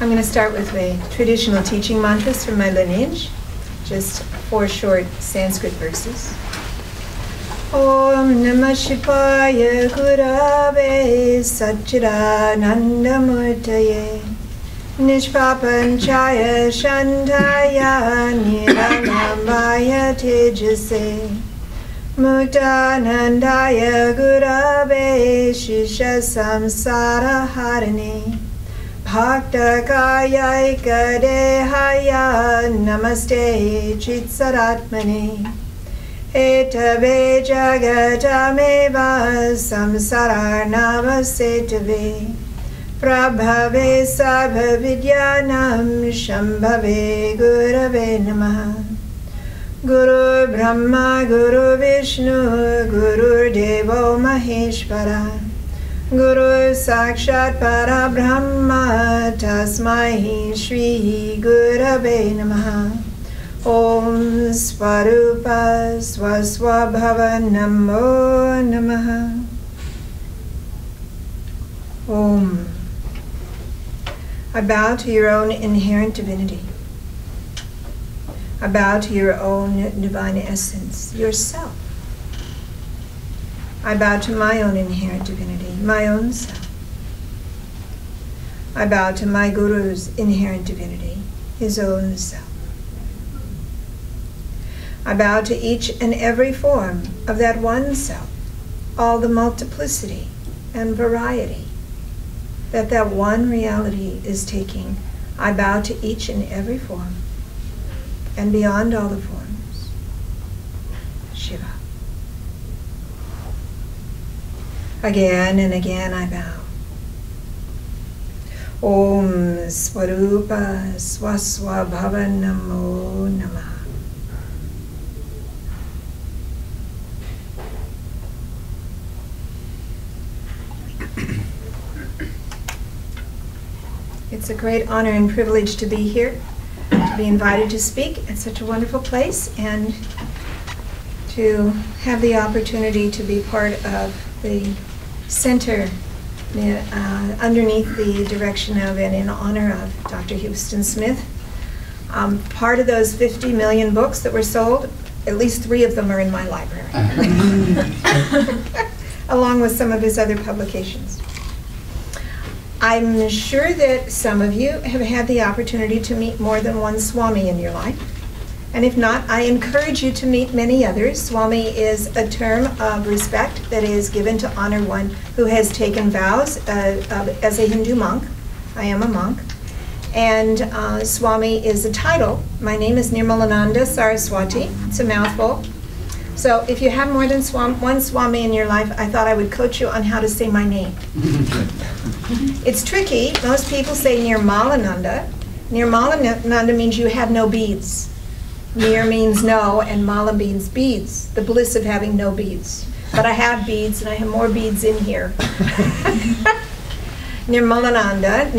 I'm going to start with the traditional teaching mantras from my lineage, just 4 short Sanskrit verses. Om Namah Shivaya Gurave Satchidananda Murtaye Nishpapanchaya Shantaya Niranamaya Tejase Muktanandaya Gurave Shisha Samsara Harane Bhakta Kadehaya Namaste Chitsaratmane Etave Jagatameva Samsara Namasetave Prabhave Sabhavidyanam Shambhave Gurave Namaha Guru Brahma Guru Vishnu Guru Devo Maheshvara Guru Sakshat Parabrahma Tasmai Shri Gurave Namaha Om Swarupa Swaswabhava Namo Namaha Om. I bow to your own inherent divinity. I bow to your own divine essence, yourself. I bow to my own inherent divinity, my own self. I bow to my Guru's inherent divinity, his own self. I bow to each and every form of that one self, all the multiplicity and variety that one reality is taking. I bow to each and every form, and beyond all the forms, Shiva. Again and again I bow. Om Swarupa Swaswabhava Namo Namaha. It's a great honor and privilege to be here, to be invited to speak at such a wonderful place, and to have the opportunity to be part of the center underneath the direction of and in honor of Dr. Houston Smith. Part of those 50 million books that were sold, at least 3 of them are in my library, along with some of his other publications. I'm sure that some of you have had the opportunity to meet more than one Swami in your life. And if not, I encourage you to meet many others. Swami is a term of respect that is given to honor one who has taken vows as a Hindu monk. I am a monk. And Swami is a title. My name is Nirmalananda Saraswati. It's a mouthful. So if you have more than one Swami in your life, I thought I would coach you on how to say my name. It's tricky. Most people say Nirmalananda. Nirmalananda means you have no beads. Nir means no, and mala means beads, the bliss of having no beads. But I have beads, and I have more beads in here. Nirmalananda,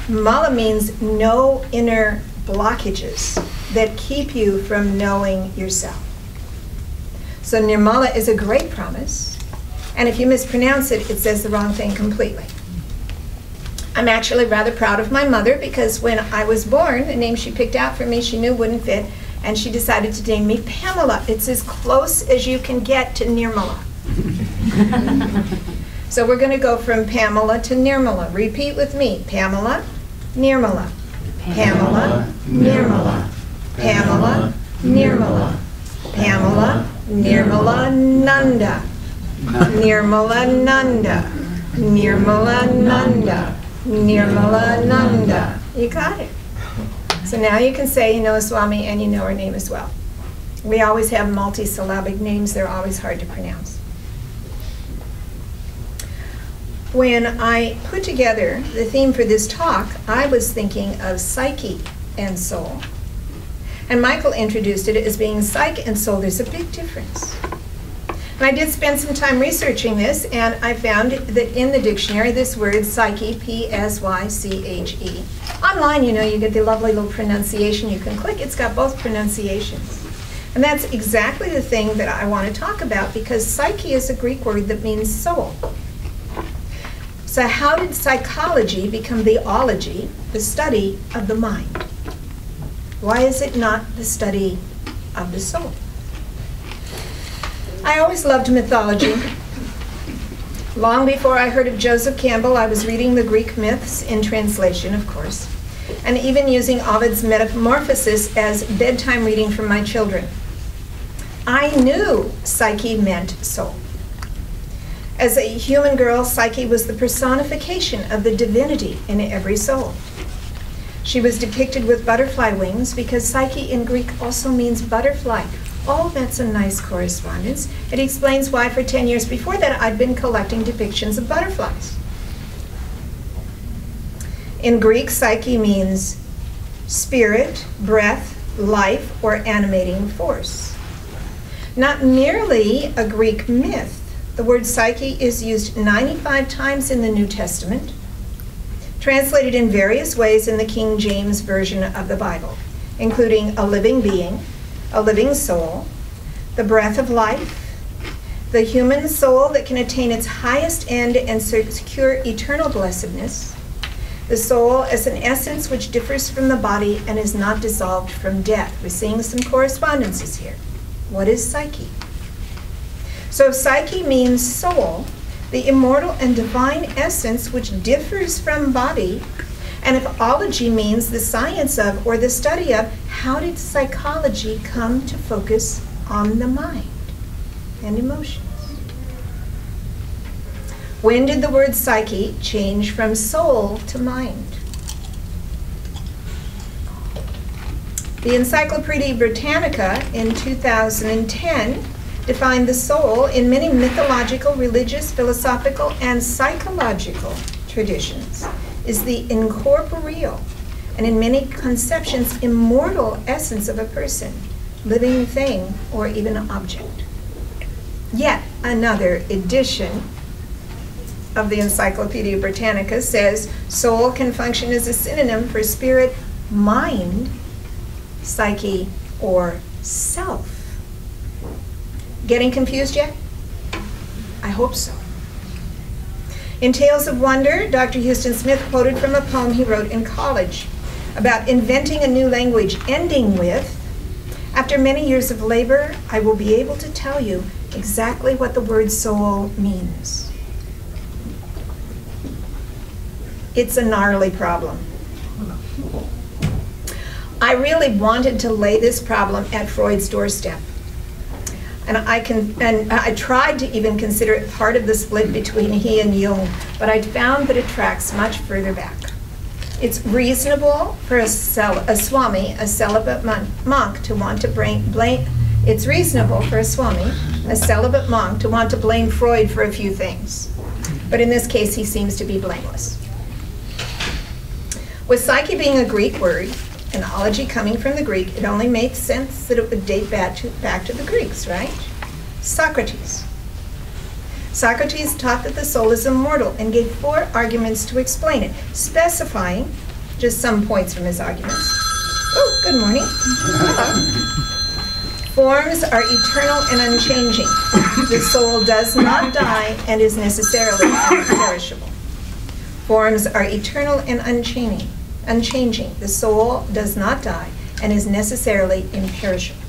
mala means no inner blockages that keep you from knowing yourself. So Nirmala is a great promise, and if you mispronounce it, it says the wrong thing completely. I'm actually rather proud of my mother, because when I was born, the name she picked out for me she knew wouldn't fit, and she decided to name me Pamela. It's as close as you can get to Nirmala. So we're going to go from Pamela to Nirmala. Repeat with me. Pamela, Nirmala. Pamela, Nirmala. Pamela, Nirmala. Pamela, Nirmalananda. Nirmalananda. Nirmalananda. Nirmalananda. You got it. So now you can say you know Swami and you know her name as well. We always have multisyllabic names. They're always hard to pronounce. When I put together the theme for this talk, I was thinking of psyche and soul. And Michael introduced it as being psyche and soul. There's a big difference. And I did spend some time researching this, and I found that in the dictionary, this word psyche, P-S-Y-C-H-E. Online, you know, you get the lovely little pronunciation you can click. It's got both pronunciations. And that's exactly the thing that I want to talk about, because psyche is a Greek word that means soul. So how did psychology become the ology, the study of the mind? Why is it not the study of the soul? I always loved mythology. Long before I heard of Joseph Campbell, I was reading the Greek myths in translation, of course, and even using Ovid's Metamorphosis as bedtime reading for my children. I knew Psyche meant soul. As a human girl, Psyche was the personification of the divinity in every soul. She was depicted with butterfly wings because Psyche in Greek also means butterfly. Oh, that's a nice correspondence. It explains why for 10 years before that I'd been collecting depictions of butterflies. In Greek, Psyche means spirit, breath, life, or animating force. Not merely a Greek myth. The word psyche is used 95 times in the New Testament, translated in various ways in the King James Version of the Bible, including a living being, a living soul, the breath of life, the human soul that can attain its highest end and secure eternal blessedness, the soul as an essence which differs from the body and is not dissolved from death. We're seeing some correspondences here. What is psyche? So if psyche means soul, the immortal and divine essence which differs from body, and if ology means the science of or the study of, how did psychology come to focus on the mind and emotions? When did the word psyche change from soul to mind? The Encyclopedia Britannica in 2010 defined the soul in many mythological, religious, philosophical, and psychological traditions is the incorporeal and in many conceptions immortal essence of a person, living thing, or even an object. Yet another edition of the Encyclopedia Britannica says soul can function as a synonym for spirit, mind, psyche, or self. Getting confused yet? I hope so. In Tales of Wonder, Dr. Houston Smith quoted from a poem he wrote in college about inventing a new language, ending with, "After many years of labor, I will be able to tell you exactly what the word soul means." It's a gnarly problem. I really wanted to lay this problem at Freud's doorstep. And I tried to even consider it part of the split between he and Jung, but I found that it tracks much further back. It's reasonable for a Swami, a celibate monk, to want to blame. It's reasonable for a Swami, a celibate monk, to want to blame Freud for a few things. But in this case, he seems to be blameless. With psyche being a Greek word, and ology coming from the Greek, it only made sense that it would date back to the Greeks, right? Socrates. Socrates taught that the soul is immortal and gave 4 arguments to explain it, specifying just some points from his arguments. Oh, good morning. Hello. Forms are eternal and unchanging. The soul does not die and is necessarily imperishable. Forms are eternal and unchanging. The soul does not die and is necessarily imperishable.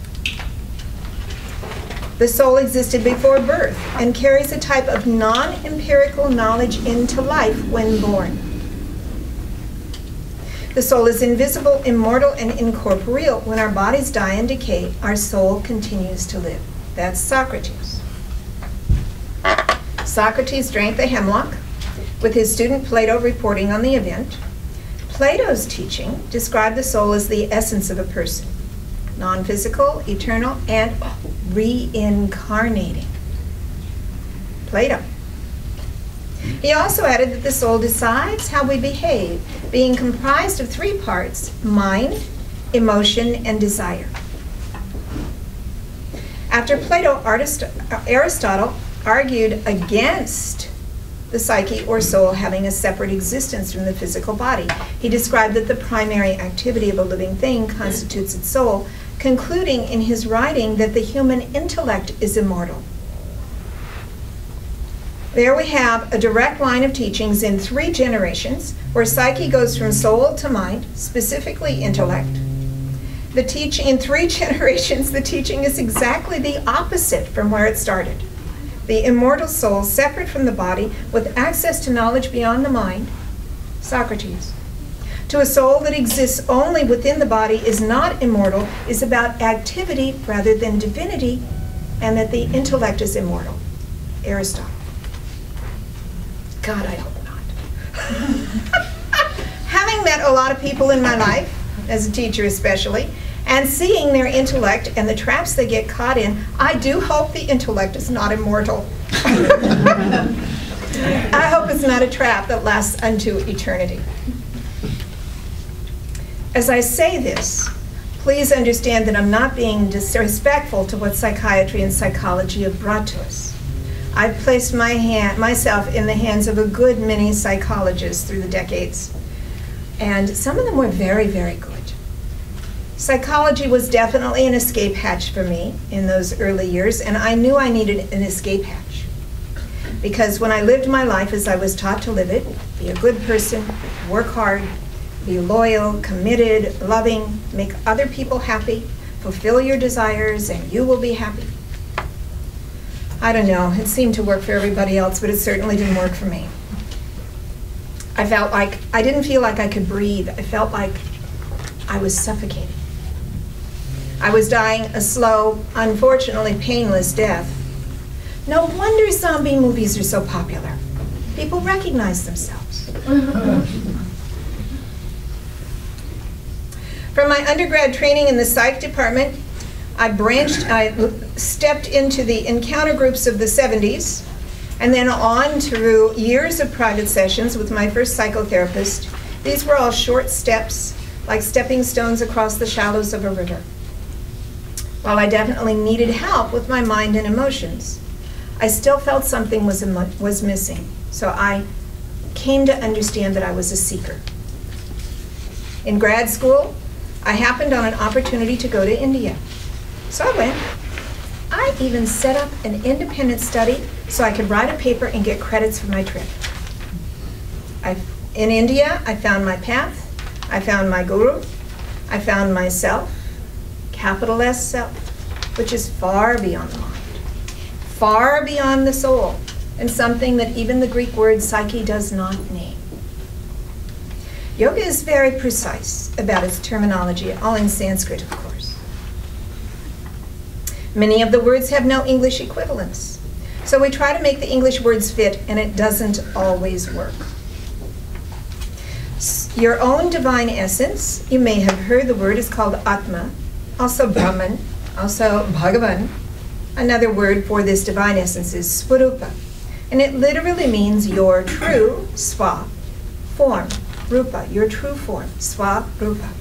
The soul existed before birth and carries a type of non-empirical knowledge into life when born. The soul is invisible, immortal, and incorporeal. When our bodies die and decay, our soul continues to live. That's Socrates. Socrates drank the hemlock, with his student Plato reporting on the event. Plato's teaching described the soul as the essence of a person, non-physical, eternal, and reincarnating. Plato. He also added that the soul decides how we behave, being comprised of 3 parts: mind, emotion, and desire. After Plato, Aristotle argued against the psyche or soul having a separate existence from the physical body. He described that the primary activity of a living thing constitutes its soul, concluding in his writing that the human intellect is immortal. There we have a direct line of teachings in 3 generations where psyche goes from soul to mind, specifically intellect. The teaching in 3 generations, the teaching is exactly the opposite from where it started. The immortal soul, separate from the body, with access to knowledge beyond the mind, Socrates. To a soul that exists only within the body, is not immortal, is about activity rather than divinity, and that the intellect is immortal, Aristotle. God, I hope not. Having met a lot of people in my life, as a teacher especially, and seeing their intellect and the traps they get caught in, I do hope the intellect is not immortal. I hope it's not a trap that lasts unto eternity. As I say this, please understand that I'm not being disrespectful to what psychiatry and psychology have brought to us. I've placed myself in the hands of a good many psychologists through the decades, and some of them were very, very good. Psychology was definitely an escape hatch for me in those early years, and I knew I needed an escape hatch. Because when I lived my life as I was taught to live it, be a good person, work hard, be loyal, committed, loving, make other people happy, fulfill your desires, and you will be happy. I don't know, it seemed to work for everybody else, but it certainly didn't work for me. I didn't feel like I could breathe. I felt like I was suffocating. I was dying a slow, unfortunately painless death. No wonder zombie movies are so popular. People recognize themselves. From my undergrad training in the psych department, I stepped into the encounter groups of the 70s, and then on through years of private sessions with my first psychotherapist. These were all short steps, like stepping stones across the shallows of a river. While I definitely needed help with my mind and emotions, I still felt something was missing. So I came to understand that I was a seeker. In grad school, I happened on an opportunity to go to India. So I went. I even set up an independent study so I could write a paper and get credits for my trip. In India, I found my path, I found my guru, I found myself, capital S self, which is far beyond the mind, far beyond the soul, and something that even the Greek word psyche does not name. Yoga is very precise about its terminology, all in Sanskrit, of course. Many of the words have no English equivalents, so we try to make the English words fit, and it doesn't always work. Your own divine essence, you may have heard the word, is called Atma, also Brahman, also Bhagavan. Another word for this divine essence is Swarupa, and it literally means your true Swa form, Rupa, your true form, Swarupa,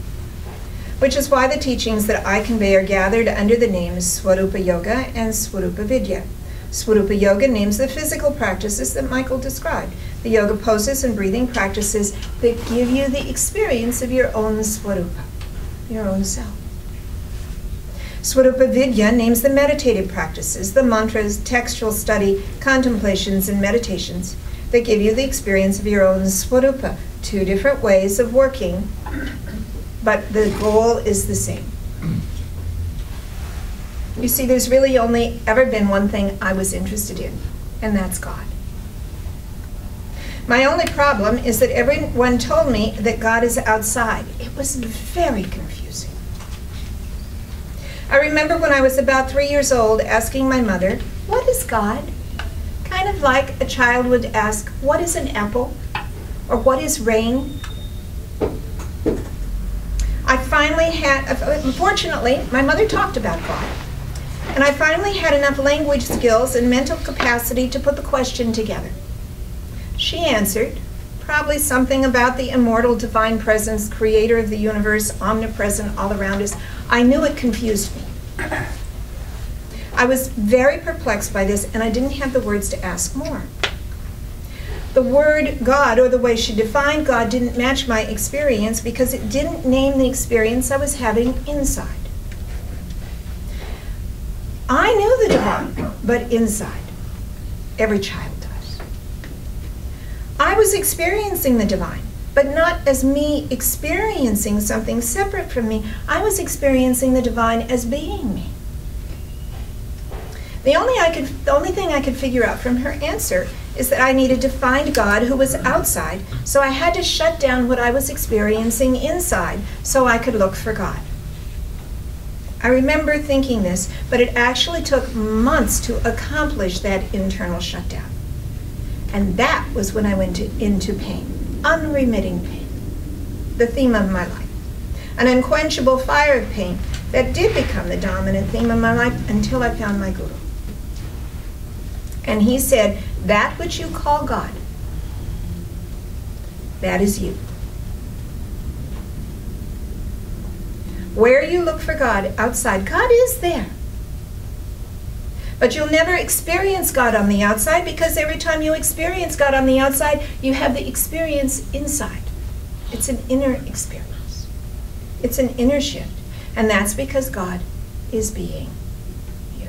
which is why the teachings that I convey are gathered under the names Swarupa Yoga and Swarupa Vidya. Swarupa Yoga names the physical practices that Michael described, the yoga poses and breathing practices that give you the experience of your own Swarupa, your own self. Swarupa Vidya names the meditative practices, the mantras, textual study, contemplations, and meditations that give you the experience of your own Swarupa. 2 different ways of working, but the goal is the same. You see, there's really only ever been one thing I was interested in, and that's God. My only problem is that everyone told me that God is outside. It was very confusing. I remember when I was about 3 years old asking my mother, "What is God?" Kind of like a child would ask, "What is an apple?" or "What is rain?" Unfortunately, my mother talked about God, and I finally had enough language skills and mental capacity to put the question together. She answered, probably something about the immortal divine presence, creator of the universe, omnipresent all around us. I knew it confused me. I was very perplexed by this, and I didn't have the words to ask more. The word God, or the way she defined God, didn't match my experience because it didn't name the experience I was having inside. I knew the divine, but inside. Every child does. was experiencing the divine, but not as me experiencing something separate from me. I was experiencing the divine as being me. The only thing I could figure out from her answer is that I needed to find God who was outside, so I had to shut down what I was experiencing inside so I could look for God. I remember thinking this, but it actually took months to accomplish that internal shutdown. And that was when I went into pain, unremitting pain, the theme of my life. An unquenchable fire of pain that did become the dominant theme of my life until I found my guru. And he said, that which you call God, that is you. Where you look for God outside, God is there. But you'll never experience God on the outside, because every time you experience God on the outside, you have the experience inside. It's an inner experience. It's an inner shift. And that's because God is being you.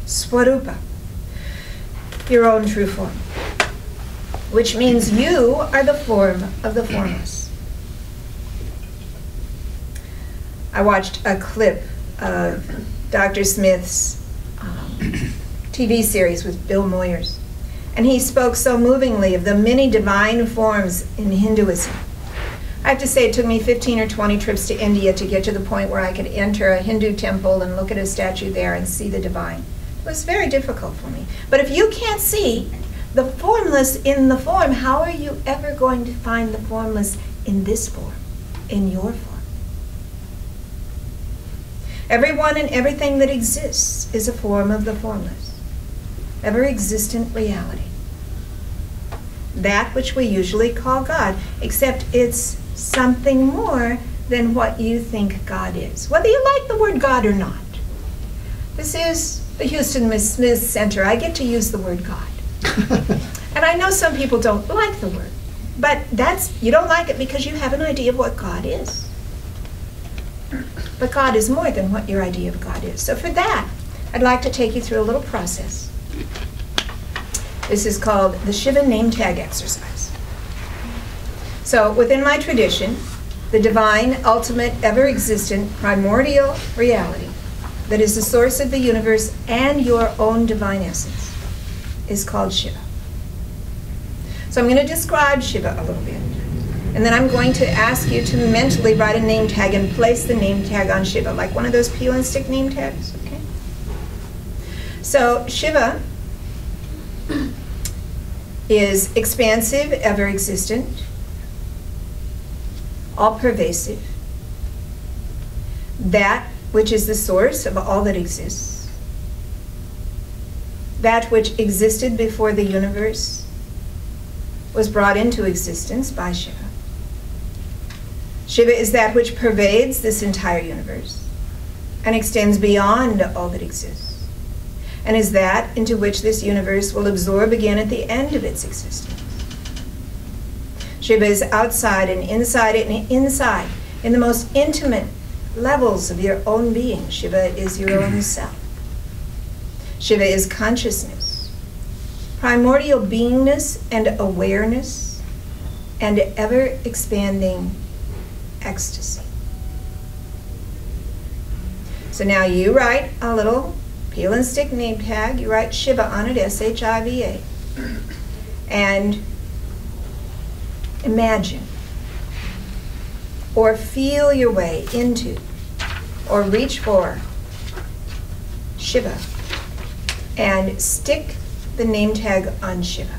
Swarupa, your own true form, which means you are the form of the formless. I watched a clip of Dr. Smith's TV series with Bill Moyers, and he spoke so movingly of the many divine forms in Hinduism. I have to say it took me 15 or 20 trips to India to get to the point where I could enter a Hindu temple and look at a statue there and see the divine. It was very difficult for me. But if you can't see the formless in the form, how are you ever going to find the formless in this form, in your form? Everyone and everything that exists is a form of the formless, ever-existent reality. That which we usually call God, except it's something more than what you think God is, whether you like the word God or not. This is the Houston Miss Smith Center. I get to use the word God. And I know some people don't like the word, but you don't like it because you have an idea of what God is. But God is more than what your idea of God is. So for that, I'd like to take you through a little process. This is called the Shiva name tag exercise. So within my tradition, the divine, ultimate, ever-existent, primordial reality that is the source of the universe and your own divine essence is called Shiva. So I'm going to describe Shiva a little bit. And then I'm going to ask you to mentally write a name tag and place the name tag on Shiva, like one of those peel and stick name tags, okay? So Shiva is expansive, ever-existent, all-pervasive, that which is the source of all that exists, that which existed before the universe was brought into existence by Shiva. Shiva is that which pervades this entire universe and extends beyond all that exists, and is that into which this universe will absorb again at the end of its existence. Shiva is outside and inside in the most intimate levels of your own being. Shiva is your own self. Shiva is consciousness, primordial beingness and awareness, and ever-expanding ecstasy. So now you write a little peel and stick name tag. You write Shiva on it, S-H-I-V-A. And imagine or feel your way into or reach for Shiva and stick the name tag on Shiva.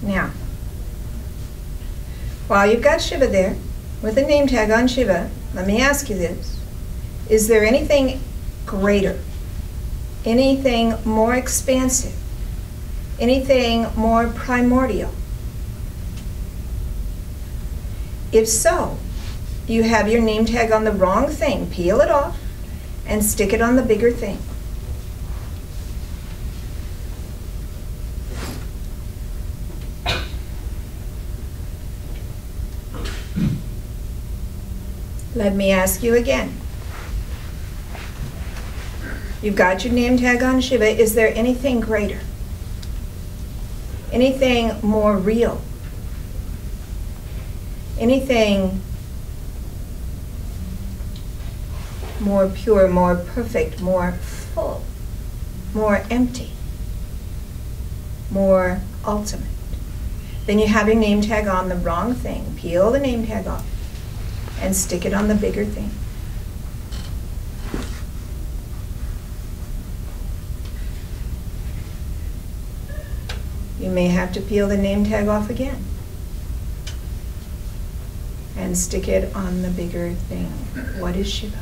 Now, while you've got Shiva there, with a name tag on Shiva, let me ask you this. Is there anything greater, anything more expansive, anything more primordial? If so, you have your name tag on the wrong thing. Peel it off and stick it on the bigger thing. Let me ask you again. You've got your name tag on Shiva. Is there anything greater? Anything more real? Anything more pure, more perfect, more full, more empty, more ultimate? Then you have your name tag on the wrong thing. Peel the name tag off and stick it on the bigger thing. You may have to peel the name tag off again and stick it on the bigger thing. What is Shiva?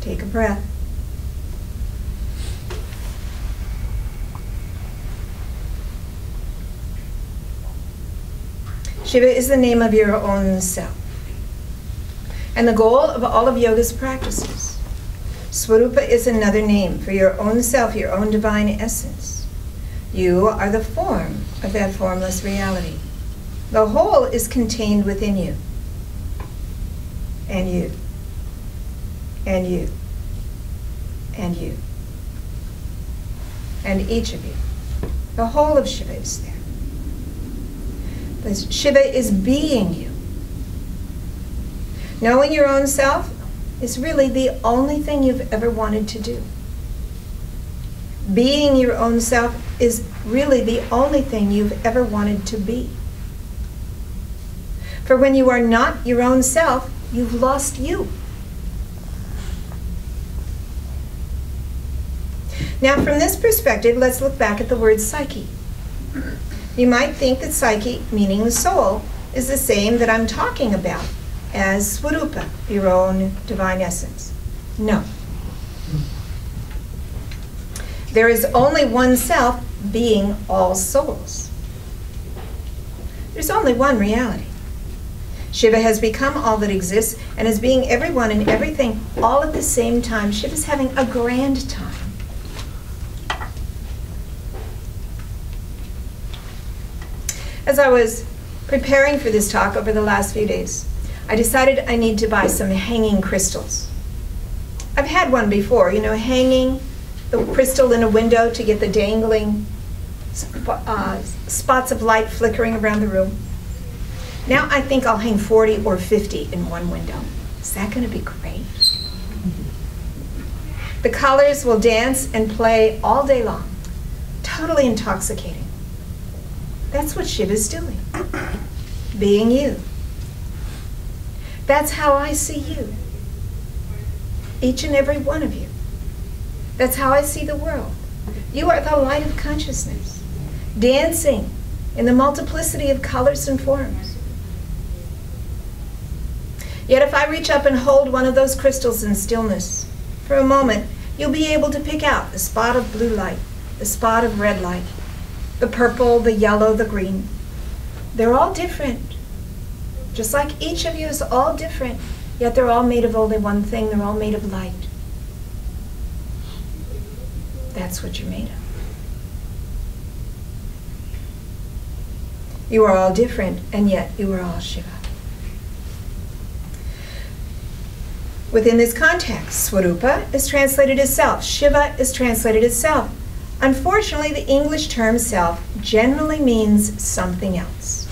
Take a breath. Shiva is the name of your own self, and the goal of all of yoga's practices. Swarupa is another name for your own self, your own divine essence. You are the form of that formless reality. The whole is contained within you, and you, and you, and you, and each of you. The whole of Shiva is there. Shiva is being you. Knowing your own self is really the only thing you've ever wanted to do. Being your own self is really the only thing you've ever wanted to be. For when you are not your own self, you've lost you. Now, from this perspective, let's look back at the word psyche. You might think that psyche, meaning the soul, is the same that I'm talking about as Swarupa, your own divine essence. No. There is only one self being all souls. There's only one reality. Shiva has become all that exists and is being everyone and everything all at the same time. Shiva's having a grand time. As I was preparing for this talk over the last few days, I decided I need to buy some hanging crystals. I've had one before, you know, hanging the crystal in a window to get the dangling spots of light flickering around the room. Now I think I'll hang 40 or 50 in one window. Is that going to be great? The colors will dance and play all day long, totally intoxicating. That's what Shiva's doing, being you. That's how I see you, each and every one of you. That's how I see the world. You are the light of consciousness, dancing in the multiplicity of colors and forms. Yet if I reach up and hold one of those crystals in stillness, for a moment, you'll be able to pick out the spot of blue light, the spot of red light, the purple, the yellow, the green. They're all different. Just like each of you is all different, yet they're all made of only one thing. They're all made of light. That's what you're made of. You are all different, and yet you are all Shiva. Within this context, Swarupa is translated as self. Shiva is translated as self. Unfortunately, the English term self generally means something else.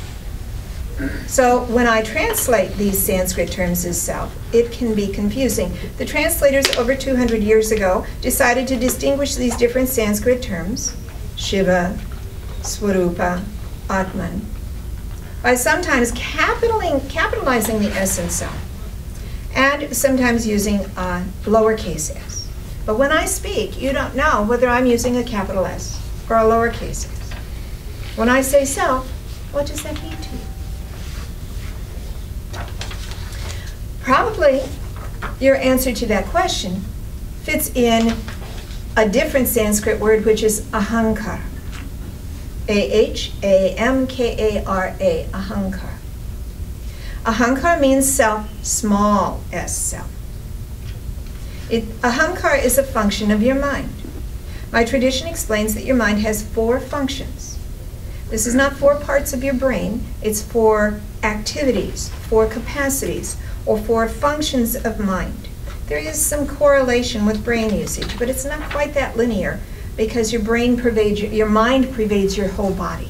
So when I translate these Sanskrit terms as self, it can be confusing. The translators over 200 years ago decided to distinguish these different Sanskrit terms, Shiva, Swarupa, Atman, by sometimes capitalizing the essence self, and sometimes using lowercase s. But when I speak, you don't know whether I'm using a capital S or a lowercase s. When I say self, what does that mean to you? Probably your answer to that question fits in a different Sanskrit word, which is ahankara. A-H-A-M-K-A-R-A, ahankara. Ahankara means self, small s, self. Ahankara is a function of your mind. My tradition explains that your mind has 4 functions. This is not 4 parts of your brain. It's 4 activities, 4 capacities, or 4 functions of mind. There is some correlation with brain usage, but it's not quite that linear because your mind pervades your whole body.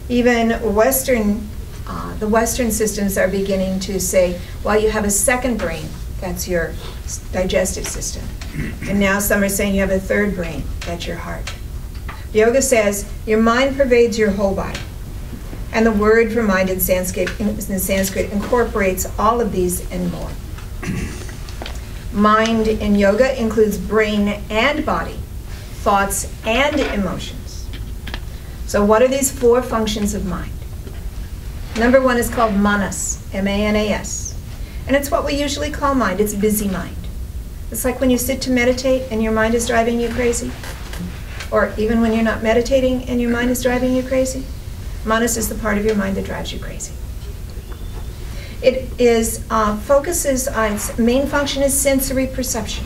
Even the Western systems are beginning to say, well, you have a second brain, that's your digestive system. And now some are saying you have a third brain, that's your heart. Yoga says your mind pervades your whole body. And the word for mind in Sanskrit incorporates all of these and more. Mind in yoga includes brain and body, thoughts and emotions. So what are these 4 functions of mind? Number 1 is called manas, M-A-N-A-S. And it's what we usually call mind. It's busy mind. It's like when you sit to meditate and your mind is driving you crazy. Or even when you're not meditating and your mind is driving you crazy. Manas is the part of your mind that drives you crazy. It is focuses on, its main function is sensory perception.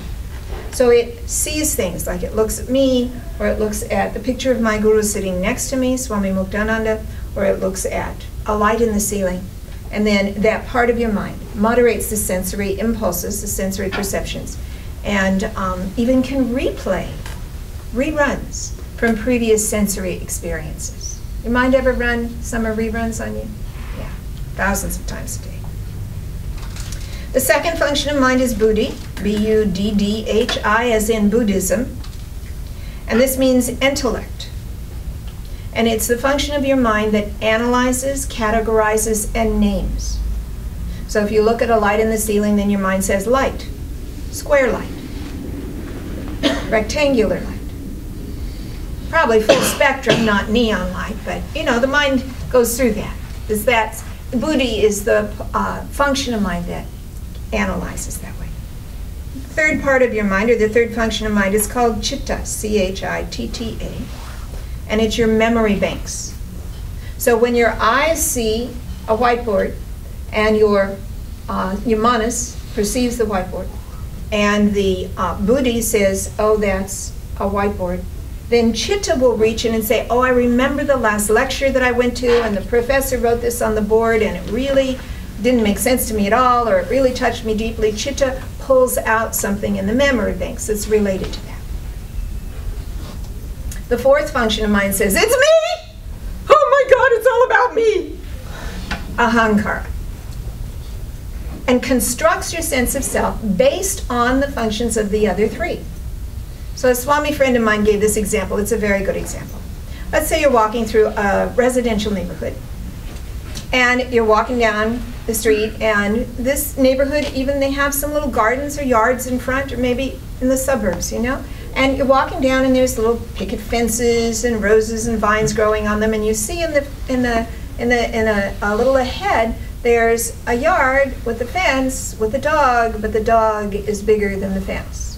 So it sees things, like it looks at me, or it looks at the picture of my guru sitting next to me, Swami Muktananda, or it looks at a light in the ceiling. And then that part of your mind moderates the sensory impulses, the sensory perceptions, and even can replay reruns from previous sensory experiences. Your mind ever run summer reruns on you? Yeah, thousands of times a day. The second function of mind is buddhi, B-U-D-D-H-I, as in Buddhism. And this means intellect. And it's the function of your mind that analyzes, categorizes, and names. So if you look at a light in the ceiling, then your mind says light, square light, rectangular light. Probably full spectrum, not neon light, but the mind goes through that. Buddhi is the function of mind that analyzes that way. The third part of your mind, or the third function of mind, is called chitta, C-H-I-T-T-A, and it's your memory banks. So when your eyes see a whiteboard and your manas perceives the whiteboard, and the buddhi says, oh, that's a whiteboard, then chitta will reach in and say, oh, I remember the last lecture that I went to, and the professor wrote this on the board, and it really didn't make sense to me at all, or it really touched me deeply. Chitta pulls out something in the memory banks that's related to that. The fourth function of mind says, it's me! Oh my God, it's all about me! Ahankara. And constructs your sense of self based on the functions of the other 3. So a Swami friend of mine gave this example. It's a very good example. Let's say you're walking through a residential neighborhood, and you're walking down the street, and this neighborhood, even they have some little gardens or yards in front, or maybe in the suburbs, and you're walking down, and there's little picket fences and roses and vines growing on them, and you see a little ahead, there's a yard with a fence with a dog, but the dog is bigger than the fence.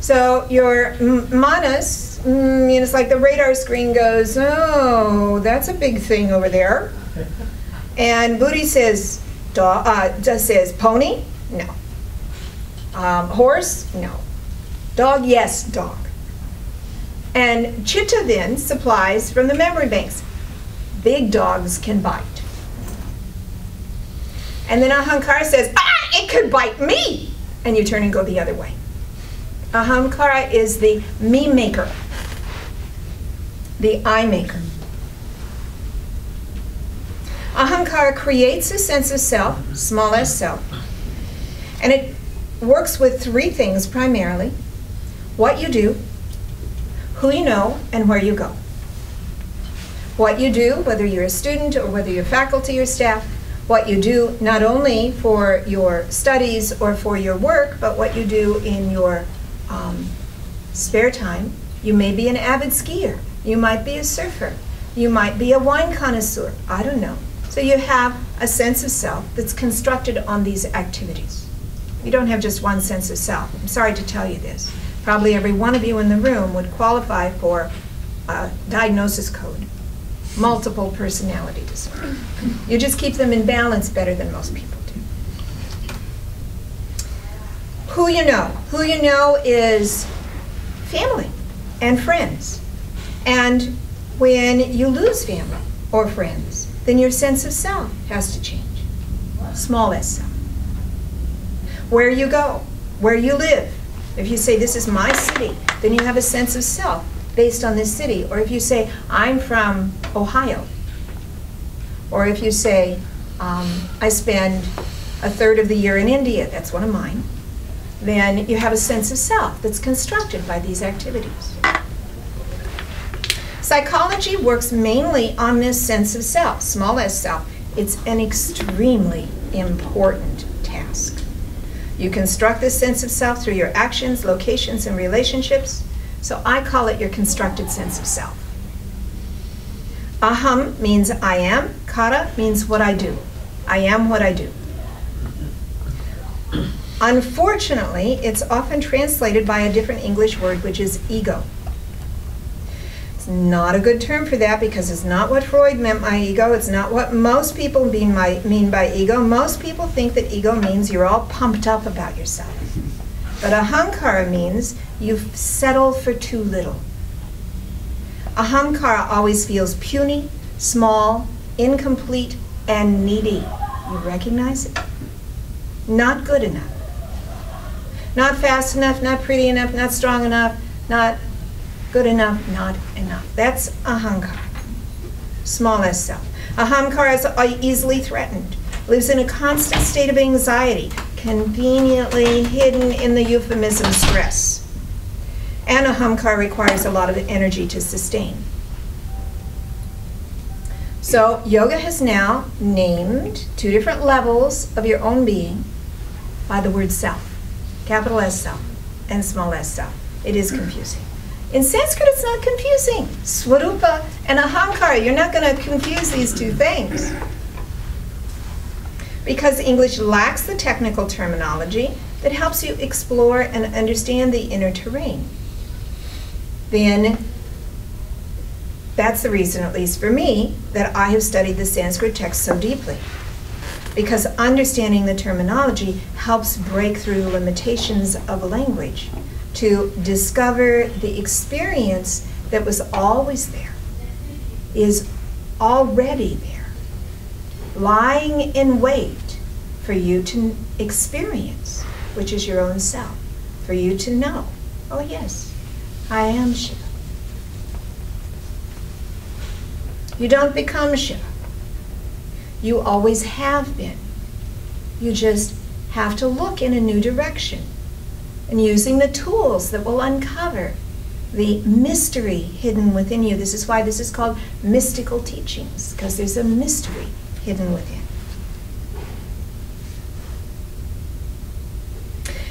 So your manas, it's like the radar screen goes, oh, that's a big thing over there. And buddhi says, says pony? No. Horse? No. Dog? Yes, dog. And chitta then supplies from the memory banks. Big dogs can bite. And then ahankara says, it could bite me! And you turn and go the other way. Ahankara is the me maker, the I maker. Ahankara creates a sense of self, small s self, and it works with 3 things primarily: what you do, who you know, and where you go. What you do, whether you're a student or whether you're faculty or staff, what you do not only for your studies or for your work, but what you do in your spare time. You may be an avid skier. You might be a surfer. You might be a wine connoisseur. I don't know. So you have a sense of self that's constructed on these activities. You don't have just one sense of self. I'm sorry to tell you this. Probably every one of you in the room would qualify for a diagnosis code: multiple personality disorder. You just keep them in balance better than most people do. Who you know. Who you know is family and friends And when you lose family or friends, then your sense of self has to change. Small s self. Where you go, where you live. If you say, this is my city, then you have a sense of self based on this city. Or if you say, I'm from Ohio. Or if you say, I spend a third of the year in India, that's one of mine, then you have a sense of self that's constructed by these activities. Psychology works mainly on this sense of self, small s self. It's an extremely important task. You construct this sense of self through your actions, locations, and relationships. So I call it your constructed sense of self. Aham means I am. Kara means what I do. I am what I do. Unfortunately, it's often translated by a different English word, which is ego. It's not a good term for that because it's not what Freud meant by ego. It's not what most people mean by ego. Most people think that ego means you're all pumped up about yourself. But ahankara means you've settled for too little. Ahankara always feels puny, small, incomplete, and needy. You recognize it? Not good enough. Not fast enough, not pretty enough, not strong enough, not good enough, not enough. That's ahankara, small s self. Ahankara is easily threatened, lives in a constant state of anxiety, conveniently hidden in the euphemism stress. And ahankara requires a lot of energy to sustain. So yoga has now named two different levels of your own being by the word self. Capital S self and small s self. It is confusing. In Sanskrit, it's not confusing. Swarupa and ahankara, you're not going to confuse these two things. Because English lacks the technical terminology that helps you explore and understand the inner terrain. Then that's the reason, at least for me, that I have studied the Sanskrit text so deeply. Because understanding the terminology helps break through limitations of a language to discover the experience that was always there, is already there, lying in wait for you to experience, which is your own self, for you to know, oh yes, I am Shiva. You don't become Shiva. You always have been. You just have to look in a new direction and using the tools that will uncover the mystery hidden within you. This is why this is called mystical teachings, because there's a mystery hidden within.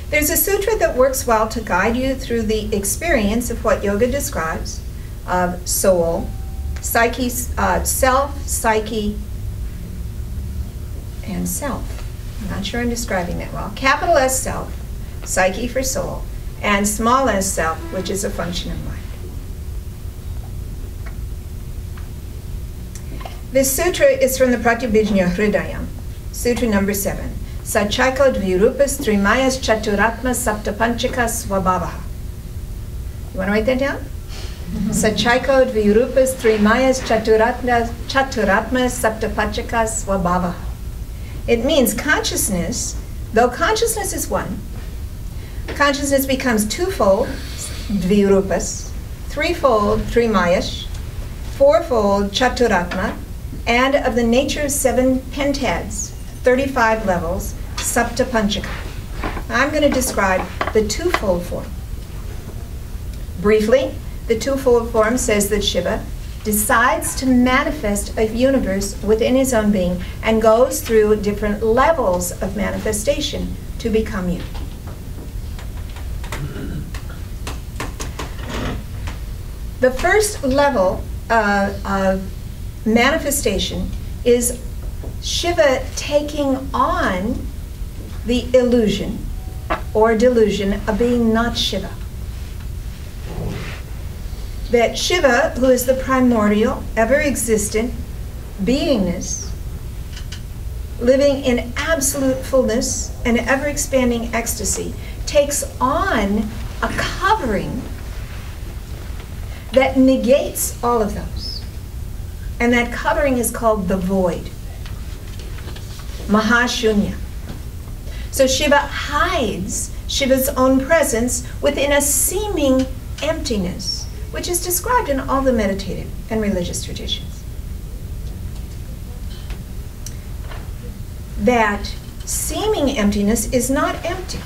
There's a sutra that works well to guide you through the experience of what yoga describes of soul, psyche, self, psyche, and self. I'm not sure I'm describing that well. Capital S self, psyche for soul, and small s self, which is a function of mind. This sutra is from the Pratyabhijna Hridayam, sutra number 7. Sachaiko dvirupas trimayas chaturatma saptapanchaka swabhavaha. You want to write that down? Sachaiko dvirupas trimayas chaturatma saptapanchaka swabhavaha. It means consciousness, though consciousness is one, consciousness becomes twofold, dvirupas, threefold, trimayash, fourfold, chaturatma, and of the nature of 7 pentads, 35 levels, saptapanchaka. I'm going to describe the twofold form. Briefly, the twofold form says that Shiva decides to manifest a universe within his own being and goes through different levels of manifestation to become you. The first level of manifestation is Shiva taking on the illusion or delusion of being not Shiva. That Shiva, who is the primordial, ever-existent beingness, living in absolute fullness and ever-expanding ecstasy, takes on a covering that negates all of those. And that covering is called the void, Mahashunya. So Shiva hides Shiva's own presence within a seeming emptiness, which is described in all the meditative and religious traditions. That seeming emptiness is not empty,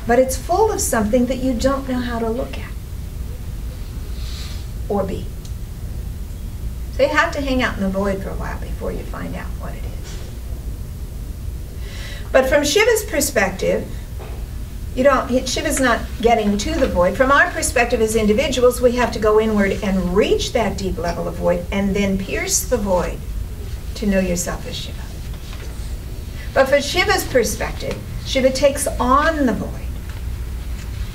but it's full of something that you don't know how to look at or be. So you have to hang out in the void for a while before you find out what it is. But from Shiva's perspective, Shiva's not getting to the void. From our perspective as individuals, we have to go inward and reach that deep level of void and then pierce the void to know yourself as Shiva. But from Shiva's perspective, Shiva takes on the void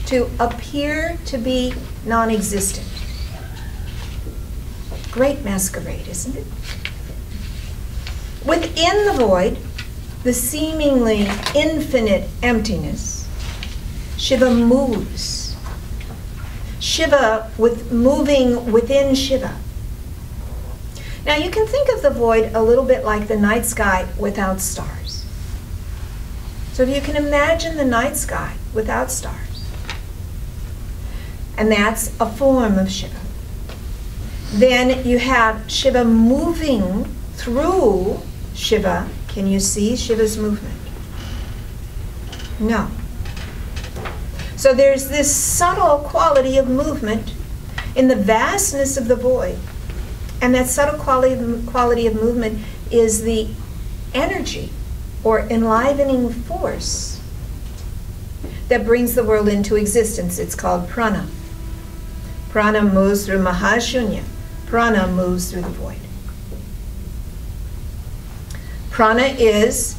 to appear to be non-existent. Great masquerade, isn't it? Within the void, the seemingly infinite emptiness, Shiva moves. Shiva moving within Shiva. Now you can think of the void a little bit like the night sky without stars. So if you can imagine the night sky without stars, and that's a form of Shiva, then you have Shiva moving through Shiva. Can you see Shiva's movement? No. So there's this subtle quality of movement in the vastness of the void. And that subtle quality of movement is the energy or enlivening force that brings the world into existence. It's called prana. Prana moves through Mahashunya. Prana moves through the void. Prana is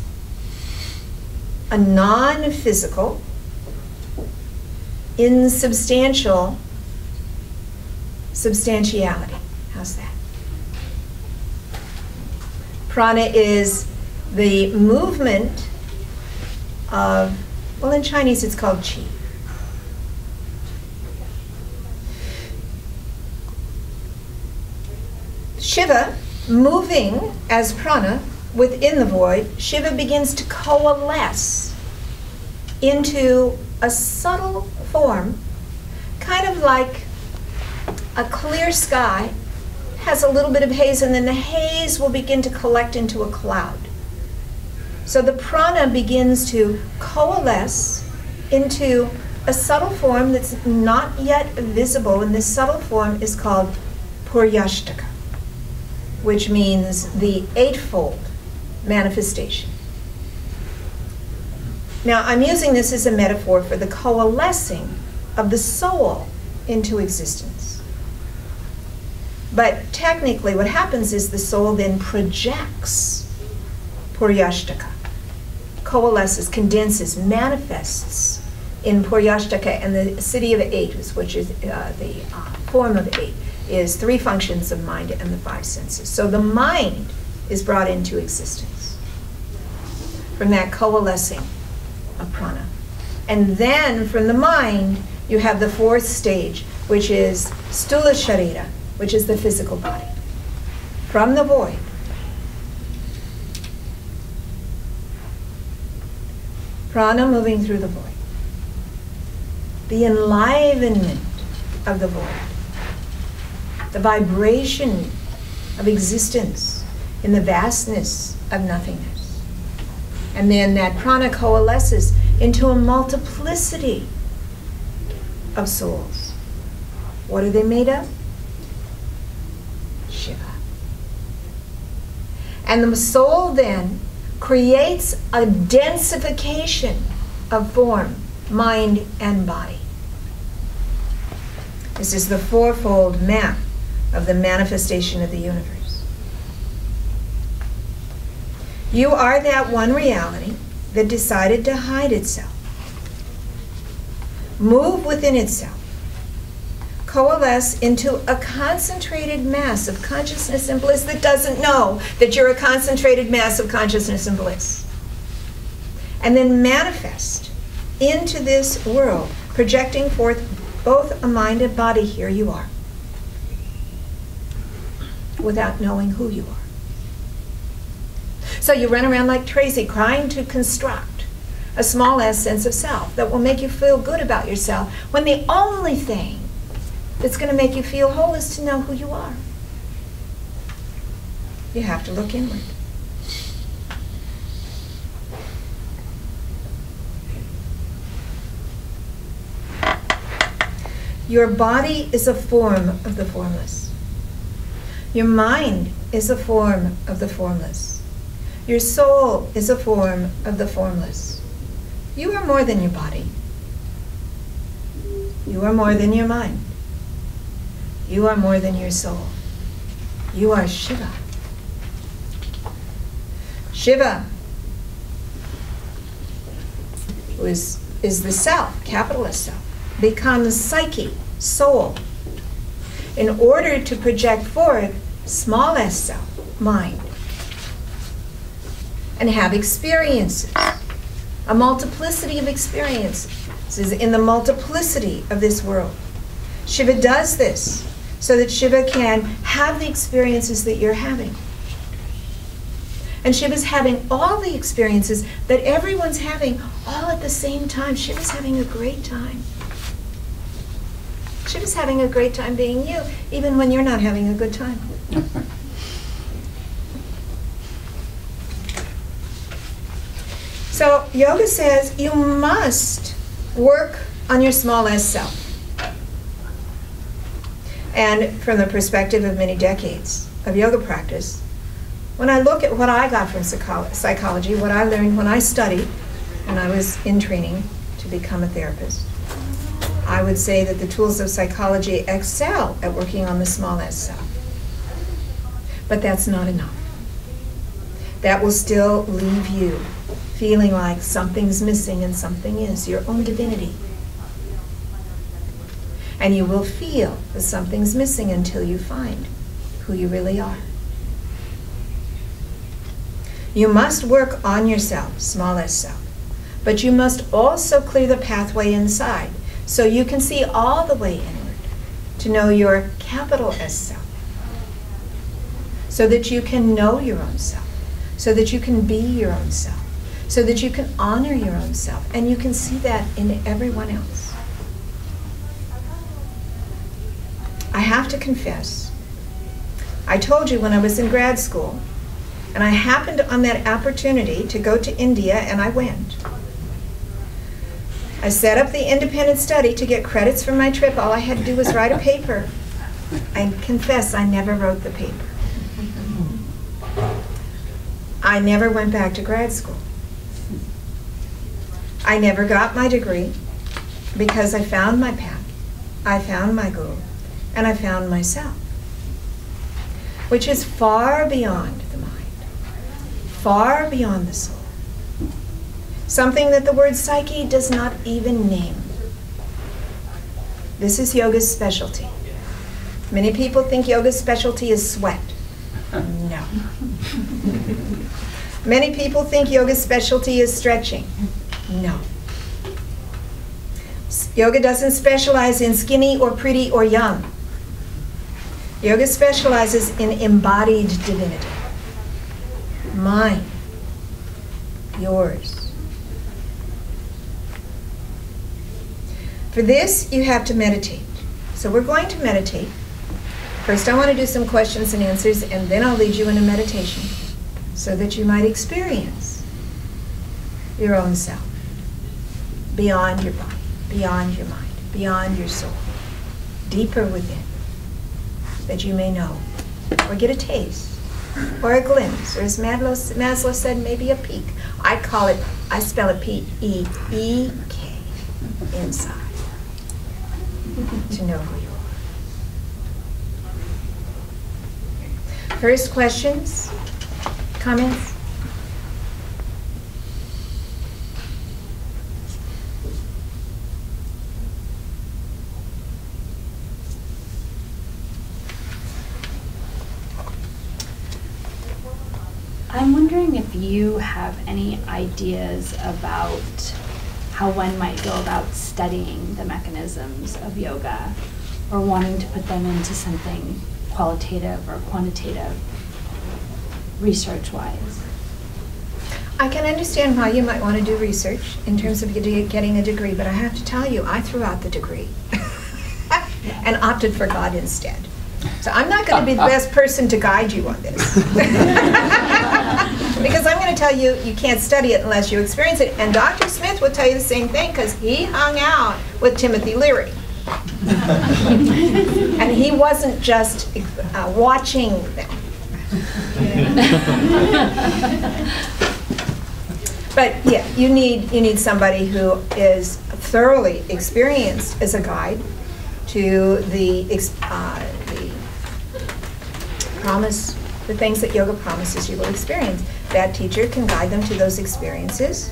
a non-physical, insubstantial substantiality. How's that? Prana is the movement of, well, in Chinese it's called qi. Shiva, moving as prana within the void, Shiva begins to coalesce into a subtle form, kind of like a clear sky has a little bit of haze, and then the haze will begin to collect into a cloud. So the prana begins to coalesce into a subtle form that's not yet visible, and this subtle form is called Puryashtaka, which means the eightfold manifestation. Now, I'm using this as a metaphor for the coalescing of the soul into existence. But technically, what happens is the soul then projects Puryashtaka, coalesces, condenses, manifests in Puryashtaka, and the city of eight, which is the form of eight, is three functions of mind and the five senses. So the mind is brought into existence from that coalescing of prana. And then from the mind, you have the fourth stage, which is Stula Sharira, which is the physical body. From the void, prana moving through the void, the enlivenment of the void, the vibration of existence in the vastness of nothingness. And then that prana coalesces into a multiplicity of souls. What are they made of? Shiva. And the soul then creates a densification of form, mind, and body. This is the fourfold map of the manifestation of the universe. You are that one reality that decided to hide itself, move within itself, coalesce into a concentrated mass of consciousness and bliss that doesn't know that you're a concentrated mass of consciousness and bliss. And then manifest into this world, projecting forth both a mind and body. Here you are. without knowing who you are. So you run around like crazy trying to construct a small s sense of self that will make you feel good about yourself, when the only thing that's going to make you feel whole is to know who you are. You have to look inward. Your body is a form of the formless. Your mind is a form of the formless. Your soul is a form of the formless. You are more than your body. You are more than your mind. You are more than your soul. You are Shiva. Shiva is the self, capital S self, becomes psyche, soul, in order to project forth small s self, mind, and have experiences, a multiplicity of experiences in the multiplicity of this world. Shiva does this so that Shiva can have the experiences that you're having. And Shiva's having all the experiences that everyone's having all at the same time. Shiva's having a great time. Shiva's having a great time being you, even when you're not having a good time. So yoga says you must work on your small s self. And from the perspective of many decades of yoga practice, when I look at what I got from psychology, what I learned when I studied, when I was in training to become a therapist, I would say that the tools of psychology excel at working on the small s self. But that's not enough. That will still leave you feeling like something's missing and something is, your own divinity. And you will feel that something's missing until you find who you really are. You must work on yourself, small s self, but you must also clear the pathway inside so you can see all the way inward to know your capital S self, so that you can know your own self, so that you can be your own self, so that you can honor your own self, and you can see that in everyone else. I have to confess, I told you when I was in grad school, and I happened on that opportunity to go to India, and I went. I set up the independent study to get credits for my trip. All I had to do was write a paper. I confess I never wrote the paper. I never went back to grad school. I never got my degree because I found my path, I found my guru, and I found myself, which is far beyond the mind, far beyond the soul. Something that the word psyche does not even name. This is yoga's specialty. Many people think yoga's specialty is sweat. No. Many people think yoga's specialty is stretching. No. Yoga doesn't specialize in skinny or pretty or young. Yoga specializes in embodied divinity. Mine. Yours. For this, you have to meditate. So we're going to meditate. First, I want to do some questions and answers, and then I'll lead you in a meditation so that you might experience your own self, beyond your body, beyond your mind, beyond your soul, deeper within, that you may know, or get a taste, or a glimpse, or as Maslow said, maybe a peek. I spell it P-E-E-K, inside, to know who you are. First, questions, comments? I'm wondering if you have any ideas about how one might go about studying the mechanisms of yoga, or wanting to put them into something qualitative or quantitative, research-wise? I can understand why you might want to do research in terms of getting a degree, but I have to tell you, I threw out the degree and opted for God instead. So I'm not going to be the best person to guide you on this. Because I'm going to tell you, you can't study it unless you experience it. And Dr. Smith will tell you the same thing, because he hung out with Timothy Leary. And he wasn't just watching them. But yeah, you need somebody who is thoroughly experienced as a guide to the promise, the things that yoga promises you will experience. That teacher can guide them to those experiences.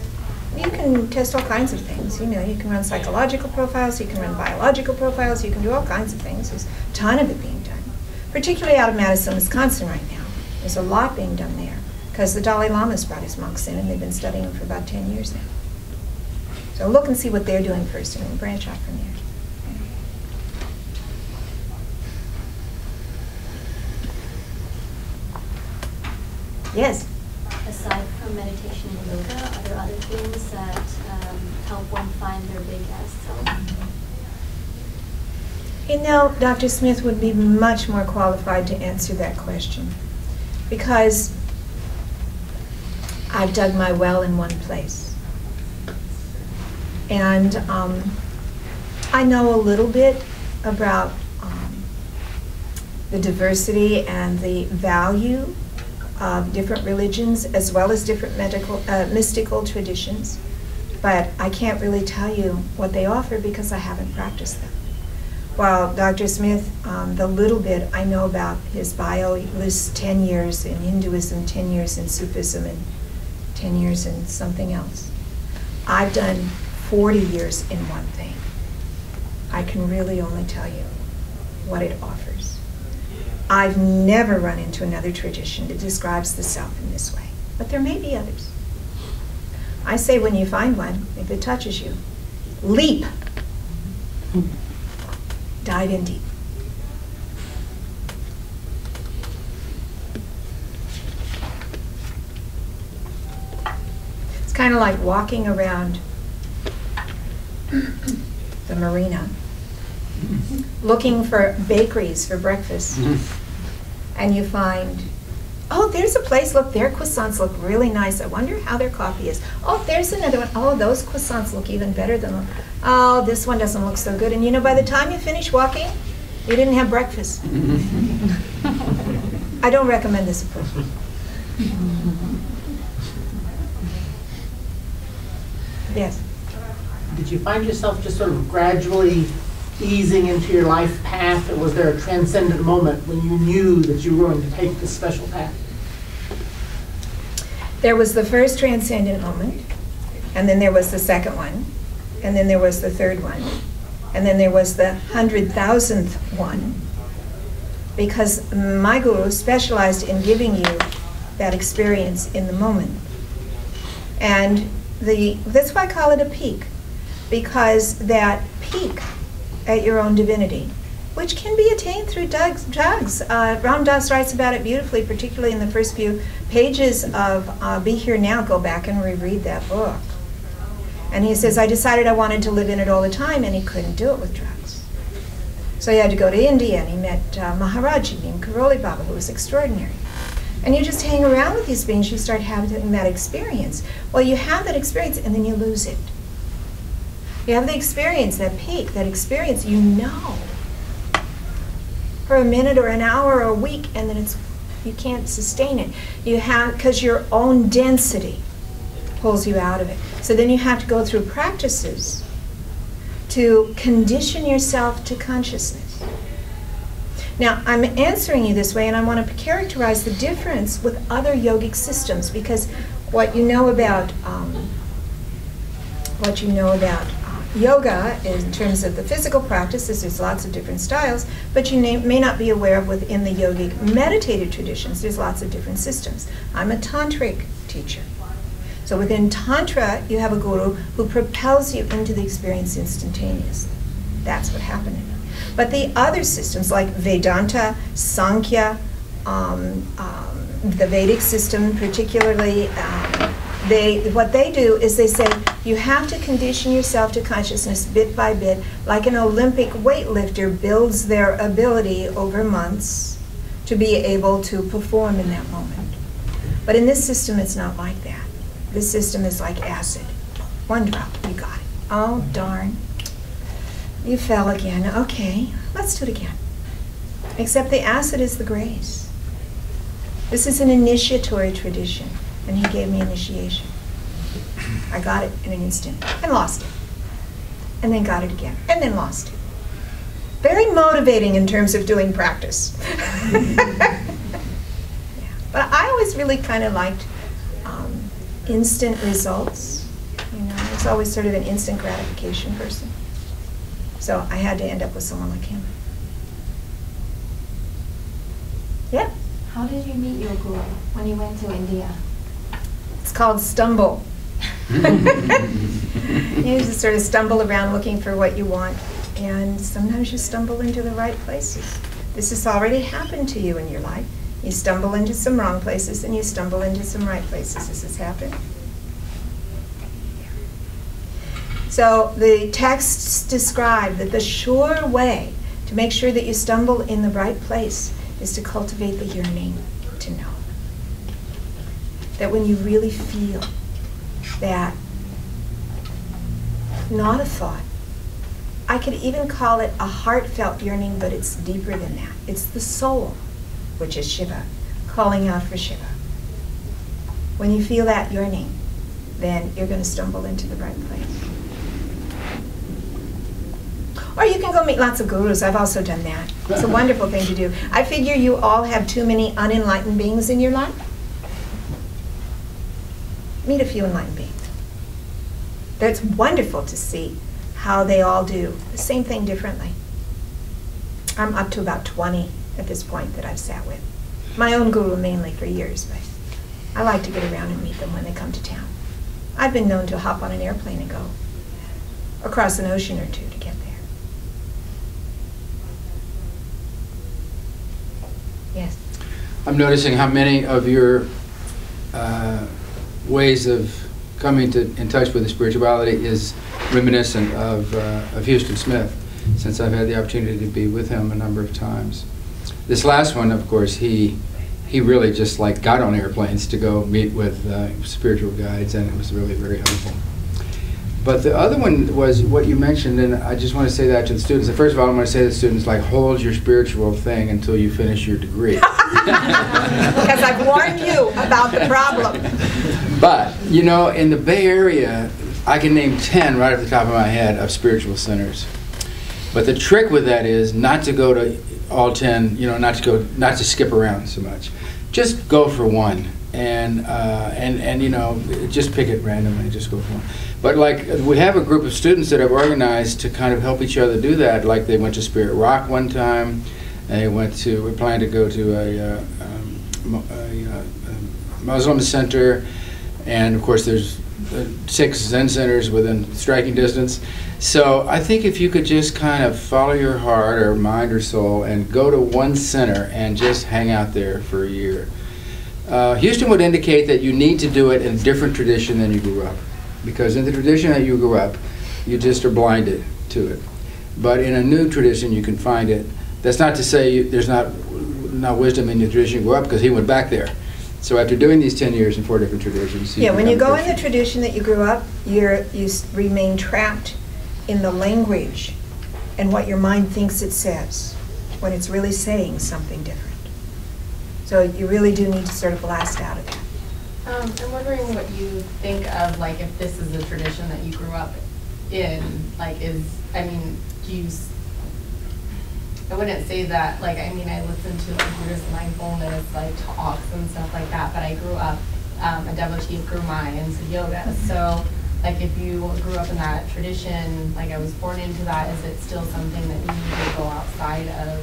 You can test all kinds of things. You know, you can run psychological profiles, you can run biological profiles, you can do all kinds of things. There's a ton of it being done, particularly out of Madison, Wisconsin right now. There's a lot being done there because the Dalai Lama's brought his monks in and they've been studying them for about 10 years now. So look and see what they're doing first and then branch out from there. Yes? Aside from meditation and yoga, are there other things that help one find their big-ass self? You know, Dr. Smith would be much more qualified to answer that question because I've dug my well in one place. And I know a little bit about the diversity and the value of different religions as well as different mystical traditions, but I can't really tell you what they offer because I haven't practiced them. While Dr. Smith, the little bit I know about his bio, he lists 10 years in Hinduism, 10 years in Sufism, and 10 years in something else. I've done 40 years in one thing. I can really only tell you what it offers. I've never run into another tradition that describes the self in this way, but there may be others. I say when you find one, if it touches you, leap. Dive in deep. It's kind of like walking around the marina looking for bakeries for breakfast. And you find, oh, there's a place, look, their croissants look really nice. I wonder how their coffee is. Oh, there's another one. Oh, those croissants look even better than them. Oh, this one doesn't look so good. And you know, by the time you finish walking, you didn't have breakfast. I don't recommend this approach. Yes? Did you find yourself just sort of gradually easing into your life path, or was there a transcendent moment when you knew that you were going to take this special path? There was the first transcendent moment, and then there was the second one, and then there was the third one, and then there was the 100,000th one, because my guru specialized in giving you that experience in the moment. And that's why I call it a peak, because that peak at your own divinity, which can be attained through drugs. Ram Dass writes about it beautifully, particularly in the first few pages of Be Here Now. Go back and reread that book. And he says, I decided I wanted to live in it all the time, and he couldn't do it with drugs. So he had to go to India, and he met Maharaji named Karoli Baba, who was extraordinary. And you just hang around with these beings, you start having that experience. Well, you have that experience, and then you lose it. You have the experience, that peak, that experience, you know, for a minute or an hour or a week, and then you can't sustain it. You have, because your own density pulls you out of it. So then you have to go through practices to condition yourself to consciousness. Now, I'm answering you this way, and I want to characterize the difference with other yogic systems, because what you know about yoga in terms of the physical practices, there's lots of different styles, but you may not be aware of within the yogic meditative traditions, there's lots of different systems. I'm a tantric teacher. So within Tantra, you have a guru who propels you into the experience instantaneously. That's what happened to me. But the other systems like Vedanta, Sankhya, the Vedic system particularly, what they do is they say you have to condition yourself to consciousness bit by bit, like an Olympic weightlifter builds their ability over months to be able to perform in that moment. But in this system, it's not like that. This system is like acid. One drop, you got it. Oh, darn. You fell again. Okay, let's do it again. Except the acid is the grace. This is an initiatory tradition, and he gave me initiation. I got it in an instant and lost it. And then got it again, and then lost it. Very motivating in terms of doing practice. Yeah. But I always really kind of liked instant results. You know, I was always sort of an instant gratification person. So I had to end up with someone like him. Yeah. How did you meet your guru when you went to India? It's called stumble. You just sort of stumble around looking for what you want, and sometimes you stumble into the right places. This has already happened to you in your life. You stumble into some wrong places, and you stumble into some right places. This has happened. So the texts describe that the sure way to make sure that you stumble in the right place is to cultivate the yearning to know. That when you really feel that, not a thought, I could even call it a heartfelt yearning, but it's deeper than that. It's the soul, which is Shiva, calling out for Shiva. When you feel that yearning, then you're going to stumble into the right place. Or you can go meet lots of gurus. I've also done that. It's a wonderful thing to do. I figure you all have too many unenlightened beings in your life. Meet a few enlightened beings. It's wonderful to see how they all do the same thing differently. I'm up to about 20 at this point that I've sat with. My own guru mainly for years, but I like to get around and meet them when they come to town. I've been known to hop on an airplane and go across an ocean or two to get there. Yes? I'm noticing how many of your ways of coming in touch with the spirituality is reminiscent of Houston Smith, since I've had the opportunity to be with him a number of times. This last one, of course, he really just like got on airplanes to go meet with spiritual guides, and it was really very helpful. But the other one was what you mentioned, and I just want to say that to the students. First of all, I want to say to the students, like, hold your spiritual thing until you finish your degree. Because I've warned you about the problem. But, you know, in the Bay Area, I can name 10 right off the top of my head of spiritual centers. But the trick with that is not to go to all 10, you know, not to skip around so much. Just go for one, and you know, just pick it randomly, just go for one. But like, we have a group of students that have organized to kind of help each other do that. Like, they went to Spirit Rock one time, and we planned to go to a Muslim center, and of course there's 6 Zen centers within striking distance. So I think if you could just kind of follow your heart or mind or soul and go to one center and just hang out there for a year. Houston would indicate that you need to do it in a different tradition than you grew up. Because in the tradition that you grew up, you just are blinded to it. But in a new tradition, you can find it. That's not to say there's not wisdom in the tradition you grew up, because he went back there. So after doing these 10 years in 4 different traditions... Yeah, when you go in the tradition that you grew up, you remain trapped in the language and what your mind thinks it says, when it's really saying something different. So you really do need to sort of blast out of that. I'm wondering what you think of, like, if this is the tradition that you grew up in, like, I wouldn't say that, like, I mean, I listen to, like, Buddhist mindfulness, like, talks and stuff like that, but I grew up a devotee of Guru Mai and so yoga, so, like, if you grew up in that tradition, like, I was born into that, is it still something that you need to go outside of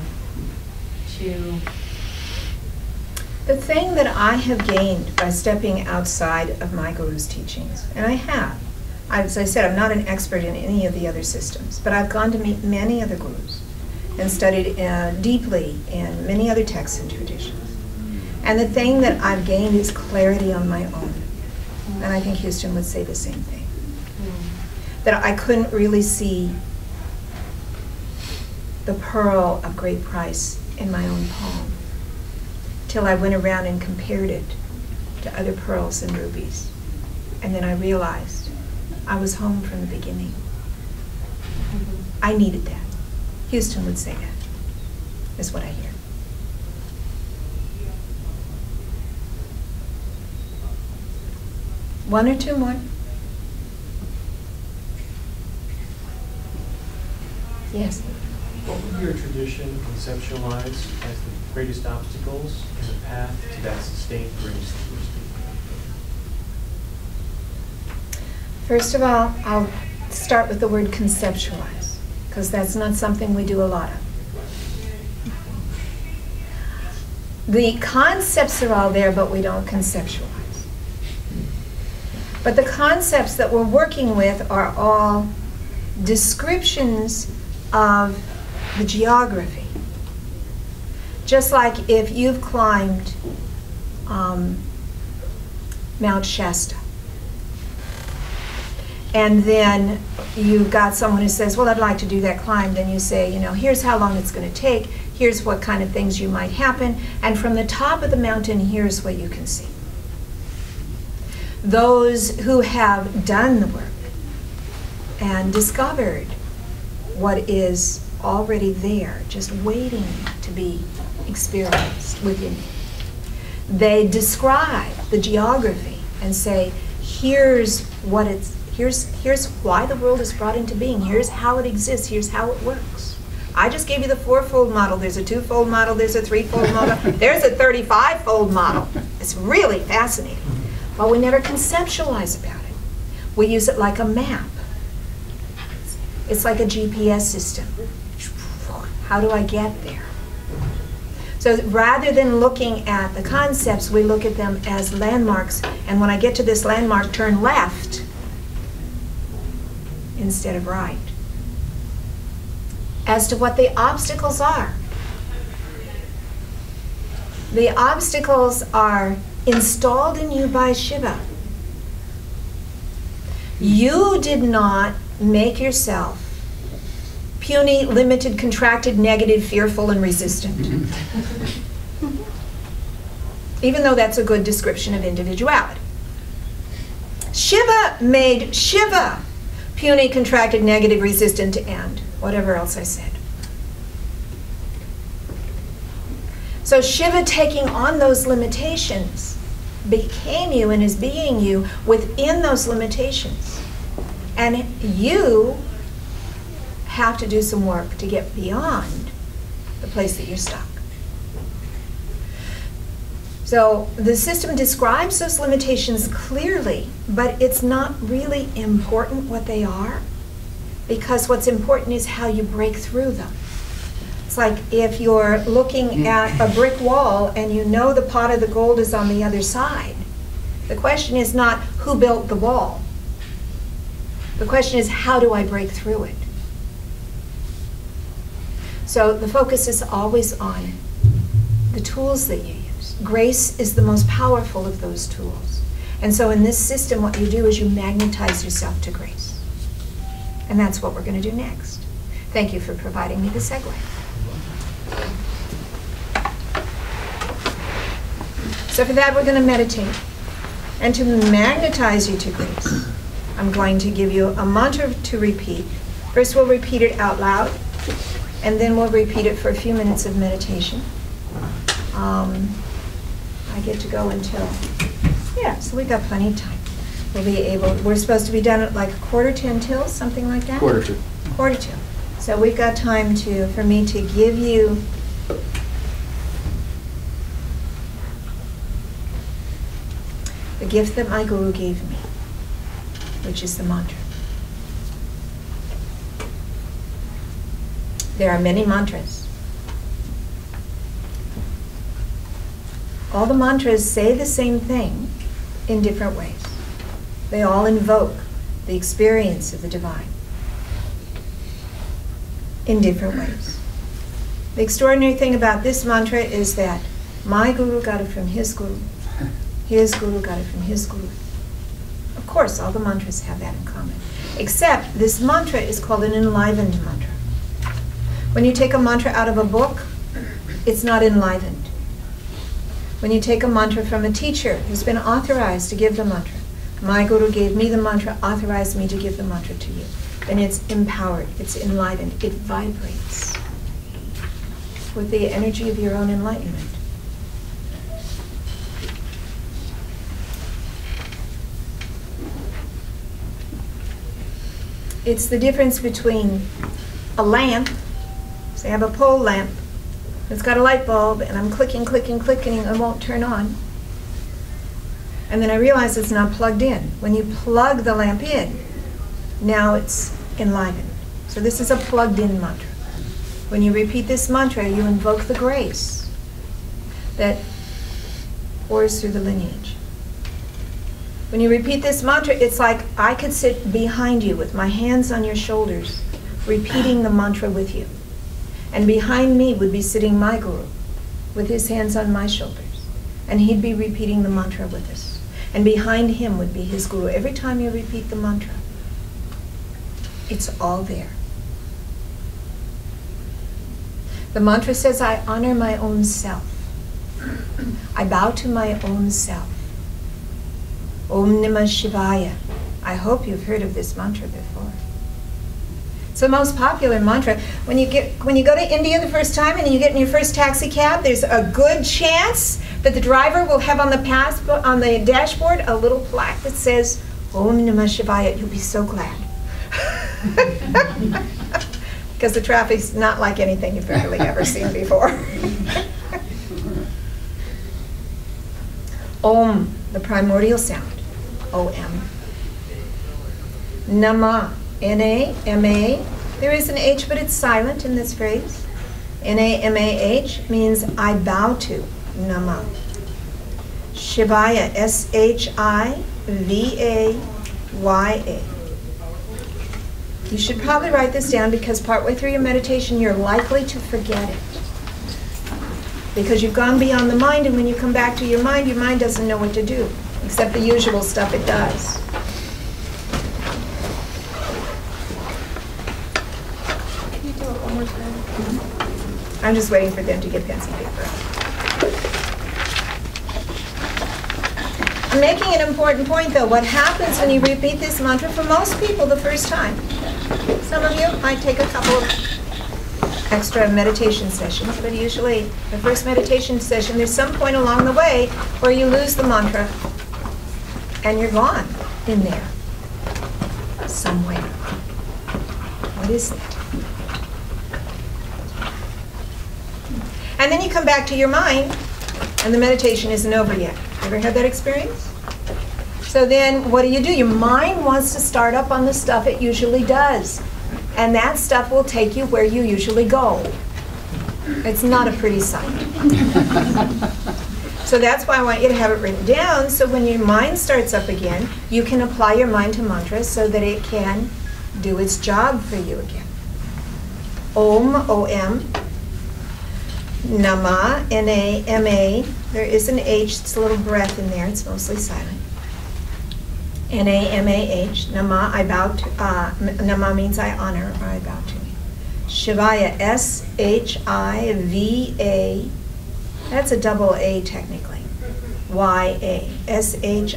to... The thing that I have gained by stepping outside of my guru's teachings, and I have, as I said, I'm not an expert in any of the other systems, but I've gone to meet many other gurus, and studied deeply in many other texts and traditions. And the thing that I've gained is clarity on my own. And I think Houston would say the same thing. That I couldn't really see the pearl of great price in my own palm till I went around and compared it to other pearls and rubies. And then I realized I was home from the beginning. I needed that. Houston would say that, is what I hear. One or two more? Yes. What would your tradition conceptualize as the greatest obstacles in the path to that sustained grace that you're speaking? First of all, I'll start with the word conceptualize, because that's not something we do a lot of. The concepts are all there, but we don't conceptualize. But the concepts that we're working with are all descriptions of the geography. Just like if you've climbed Mount Shasta, and then you've got someone who says, well, I'd like to do that climb, then you say, you know, here's how long it's going to take, here's what kind of things you might happen, and from the top of the mountain, here's what you can see. Those who have done the work and discovered what is already there, just waiting to be experienced within you, they describe the geography and say, here's what it's, here's why the world is brought into being, here's how it exists, here's how it works. I just gave you the fourfold model, there's a twofold model, there's a threefold model, there's a 35-fold model. It's really fascinating. But we never conceptualize about it. We use it like a map. It's like a GPS system. How do I get there? So rather than looking at the concepts, we look at them as landmarks. And when I get to this landmark, turn left instead of right. As to what the obstacles are. The obstacles are installed in you by Shiva. You did not make yourself puny, limited, contracted, negative, fearful, and resistant. Even though that's a good description of individuality. Shiva made Shiva puny, contracted, negative, resistant, and whatever else I said. So Shiva taking on those limitations became you and is being you within those limitations. And you have to do some work to get beyond the place that you're stuck. So the system describes those limitations clearly, but it's not really important what they are, because what's important is how you break through them. It's like if you're looking at a brick wall and you know the pot of the gold is on the other side. The question is not who built the wall. The question is, how do I break through it? So the focus is always on the tools that you use. Grace is the most powerful of those tools. And so in this system, what you do is you magnetize yourself to grace. And that's what we're going to do next. Thank you for providing me the segue. So for that, we're going to meditate. And to magnetize you to grace, I'm going to give you a mantra to repeat. First, we'll repeat it out loud, and then we'll repeat it for a few minutes of meditation. I get to go until, so we've got plenty of time. We're supposed to be done at like 9:45 till, something like that? 9:45. 9:45. So we've got time for me to give you the gift that my guru gave me, which is the mantra. There are many mantras. All the mantras say the same thing in different ways. They all invoke the experience of the divine in different ways. The extraordinary thing about this mantra is that my guru got it from his guru got it from his guru. Of course, all the mantras have that in common. Except this mantra is called an enlivened mantra. When you take a mantra out of a book, it's not enlivened. When you take a mantra from a teacher who's been authorized to give the mantra, my guru gave me the mantra, authorized me to give the mantra to you, then it's empowered, it's enlivened, it vibrates with the energy of your own enlightenment. It's the difference between a lamp, say I have a pole lamp, it's got a light bulb, and I'm clicking, clicking, clicking, and it won't turn on. And then I realize it's not plugged in. When you plug the lamp in, now it's enlivened. So this is a plugged-in mantra. When you repeat this mantra, you invoke the grace that pours through the lineage. When you repeat this mantra, it's like I could sit behind you with my hands on your shoulders, repeating the mantra with you. And behind me would be sitting my guru with his hands on my shoulders. And he'd be repeating the mantra with us. And behind him would be his guru. Every time you repeat the mantra, it's all there. The mantra says, I honor my own self. I bow to my own self. Om Namah Shivaya. I hope you've heard of this mantra before. It's the most popular mantra. When you go to India the first time and you get in your first taxi cab, there's a good chance that the driver will have on the dashboard a little plaque that says Om Namah Shivaya. You'll be so glad. Because the traffic's not like anything you've barely ever seen before. Om, the primordial sound. O-M. Nama. N-A-M-A. There is an H, but it's silent in this phrase. N-A-M-A-H means I bow to. Nama. Shivaya. S-H-I-V-A-Y-A. You should probably write this down because partway through your meditation you're likely to forget it. Because you've gone beyond the mind, and when you come back to your mind doesn't know what to do, except the usual stuff it does. Can you do it one more time? Mm-hmm. I'm just waiting for them to get pens and paper. I'm making an important point, though. What happens when you repeat this mantra for most people the first time? Some of you might take a couple of extra meditation sessions, but usually the first meditation session, there's some point along the way where you lose the mantra and you're gone in there somewhere. What is it? And then you come back to your mind and the meditation isn't over yet. Ever had that experience? So then what do? Your mind wants to start up on the stuff it usually does. And that stuff will take you where you usually go. It's not a pretty sight. So that's why I want you to have it written down, so when your mind starts up again, you can apply your mind to mantra so that it can do its job for you again. Om, O-M. Nama, N-A-M-A. There is an H, it's a little breath in there, it's mostly silent. N-A-M-A-H, Nama, I bow to, Nama means I honor, or I bow to. Shivaya, S-H-I-V-A, that's a double A technically, Y-A, S-H-I-V-A-A-Y-A.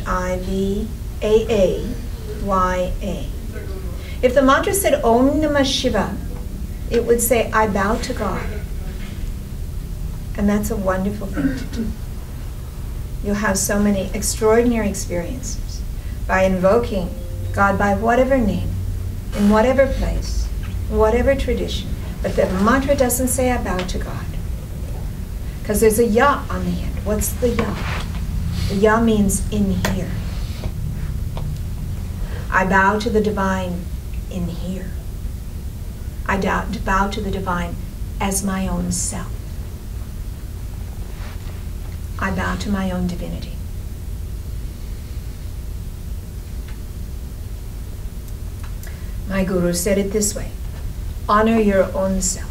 If the mantra said Om Namah Shiva, it would say I bow to God. And that's a wonderful thing to do. You'll have so many extraordinary experiences by invoking God by whatever name, in whatever place, whatever tradition. But the mantra doesn't say I bow to God. Because there's a ya on the end. What's the ya? The ya means in here. I bow to the divine in here. I bow to the divine as my own self. I bow to my own divinity. My guru said it this way: honor your own self.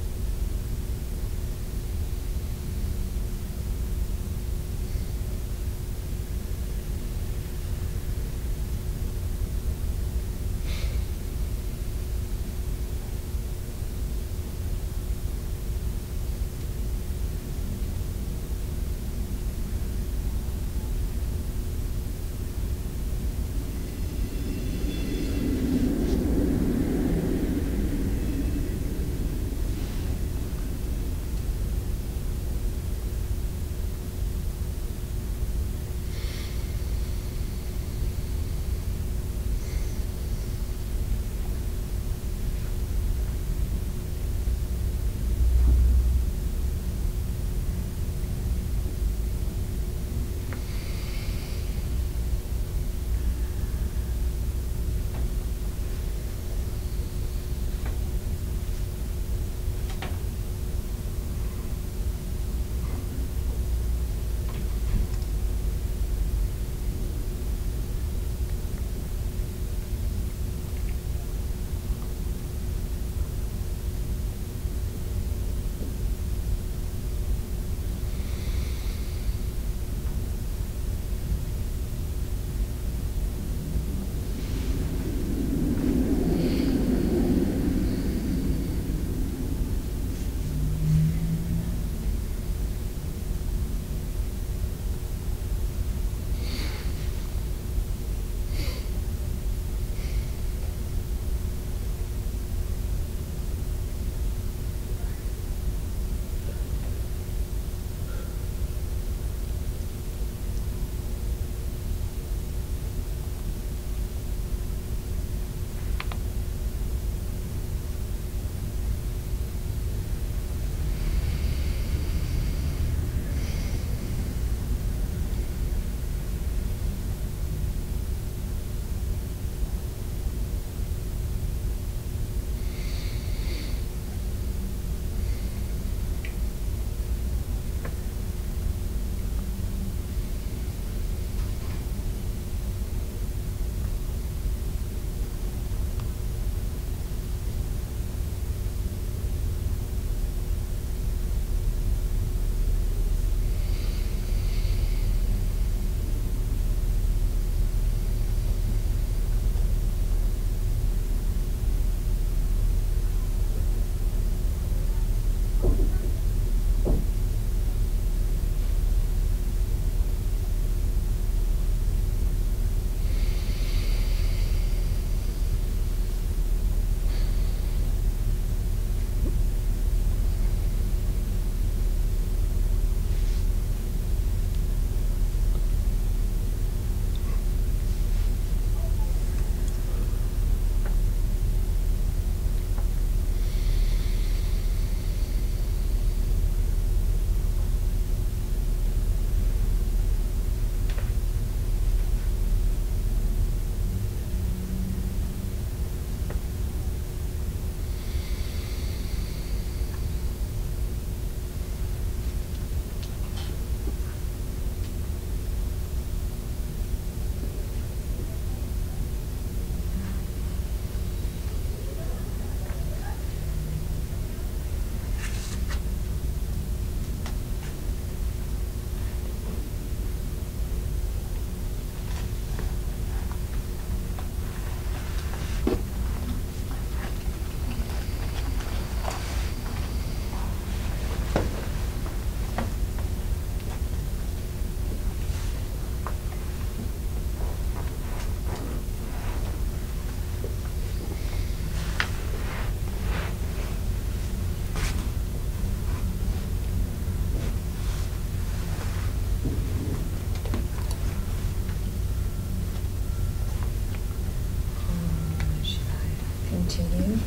continue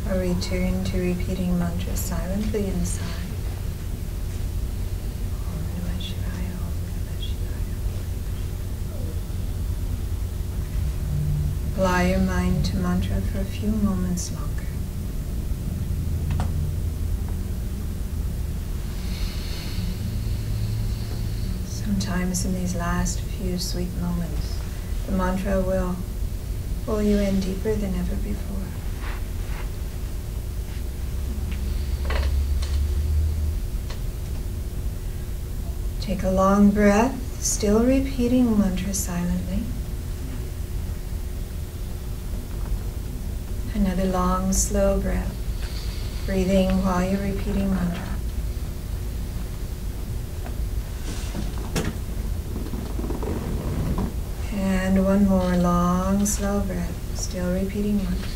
or return to repeating mantra silently inside. Om Namah Shivaya, Om Namah Shivaya. Apply your mind to mantra for a few moments longer. Sometimes in these last few sweet moments, the mantra will pull you in deeper than ever before. Take a long breath, still repeating mantra silently. Another long, slow breath, breathing while you're repeating mantra. And one more long, slow breath, still repeating mantra.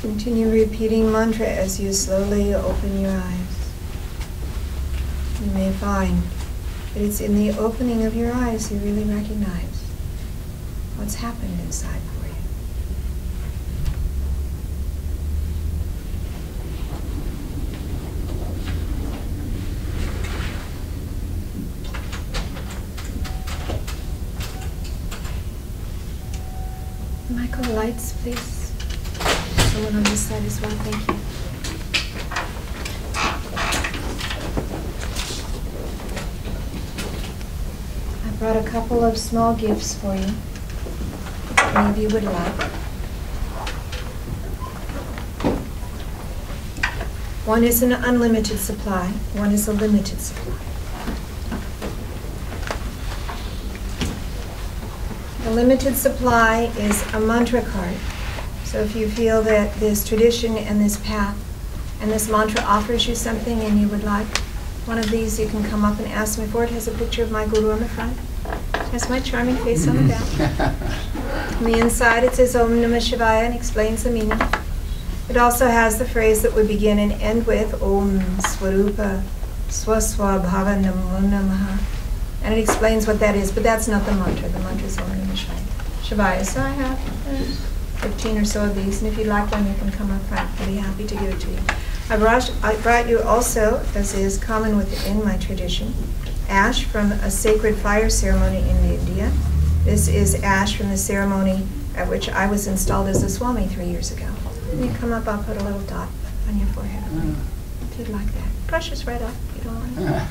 Continue repeating mantra as you slowly open your eyes. You may find that it's in the opening of your eyes you really recognize what's happened inside for you. Michael, lights, please. Someone on this side as well, thank you. I brought a couple of small gifts for you, if any of you would like. One is an unlimited supply, one is a limited supply. The limited supply is a mantra card. So if you feel that this tradition and this path and this mantra offers you something and you would like one of these, you can come up and ask me for it. It has a picture of my guru on the front. It has my charming face on the back. On the inside it says Om Namah Shivaya and explains the meaning. It also has the phrase that we begin and end with, Om Swarupa Swaswabhava Namo Namaha. And it explains what that is, but that's not the mantra. The mantra is Om Namah Shivaya. So I have 15 or so of these, and if you'd like one, you can come up front. I'll be happy to give it to you. I brought you also, as is common within my tradition, ash from a sacred fire ceremony in India. This is ash from the ceremony at which I was installed as a Swami 3 years ago. When you come up, I'll put a little dot on your forehead if you'd like that. Brush this right off if you don't want it.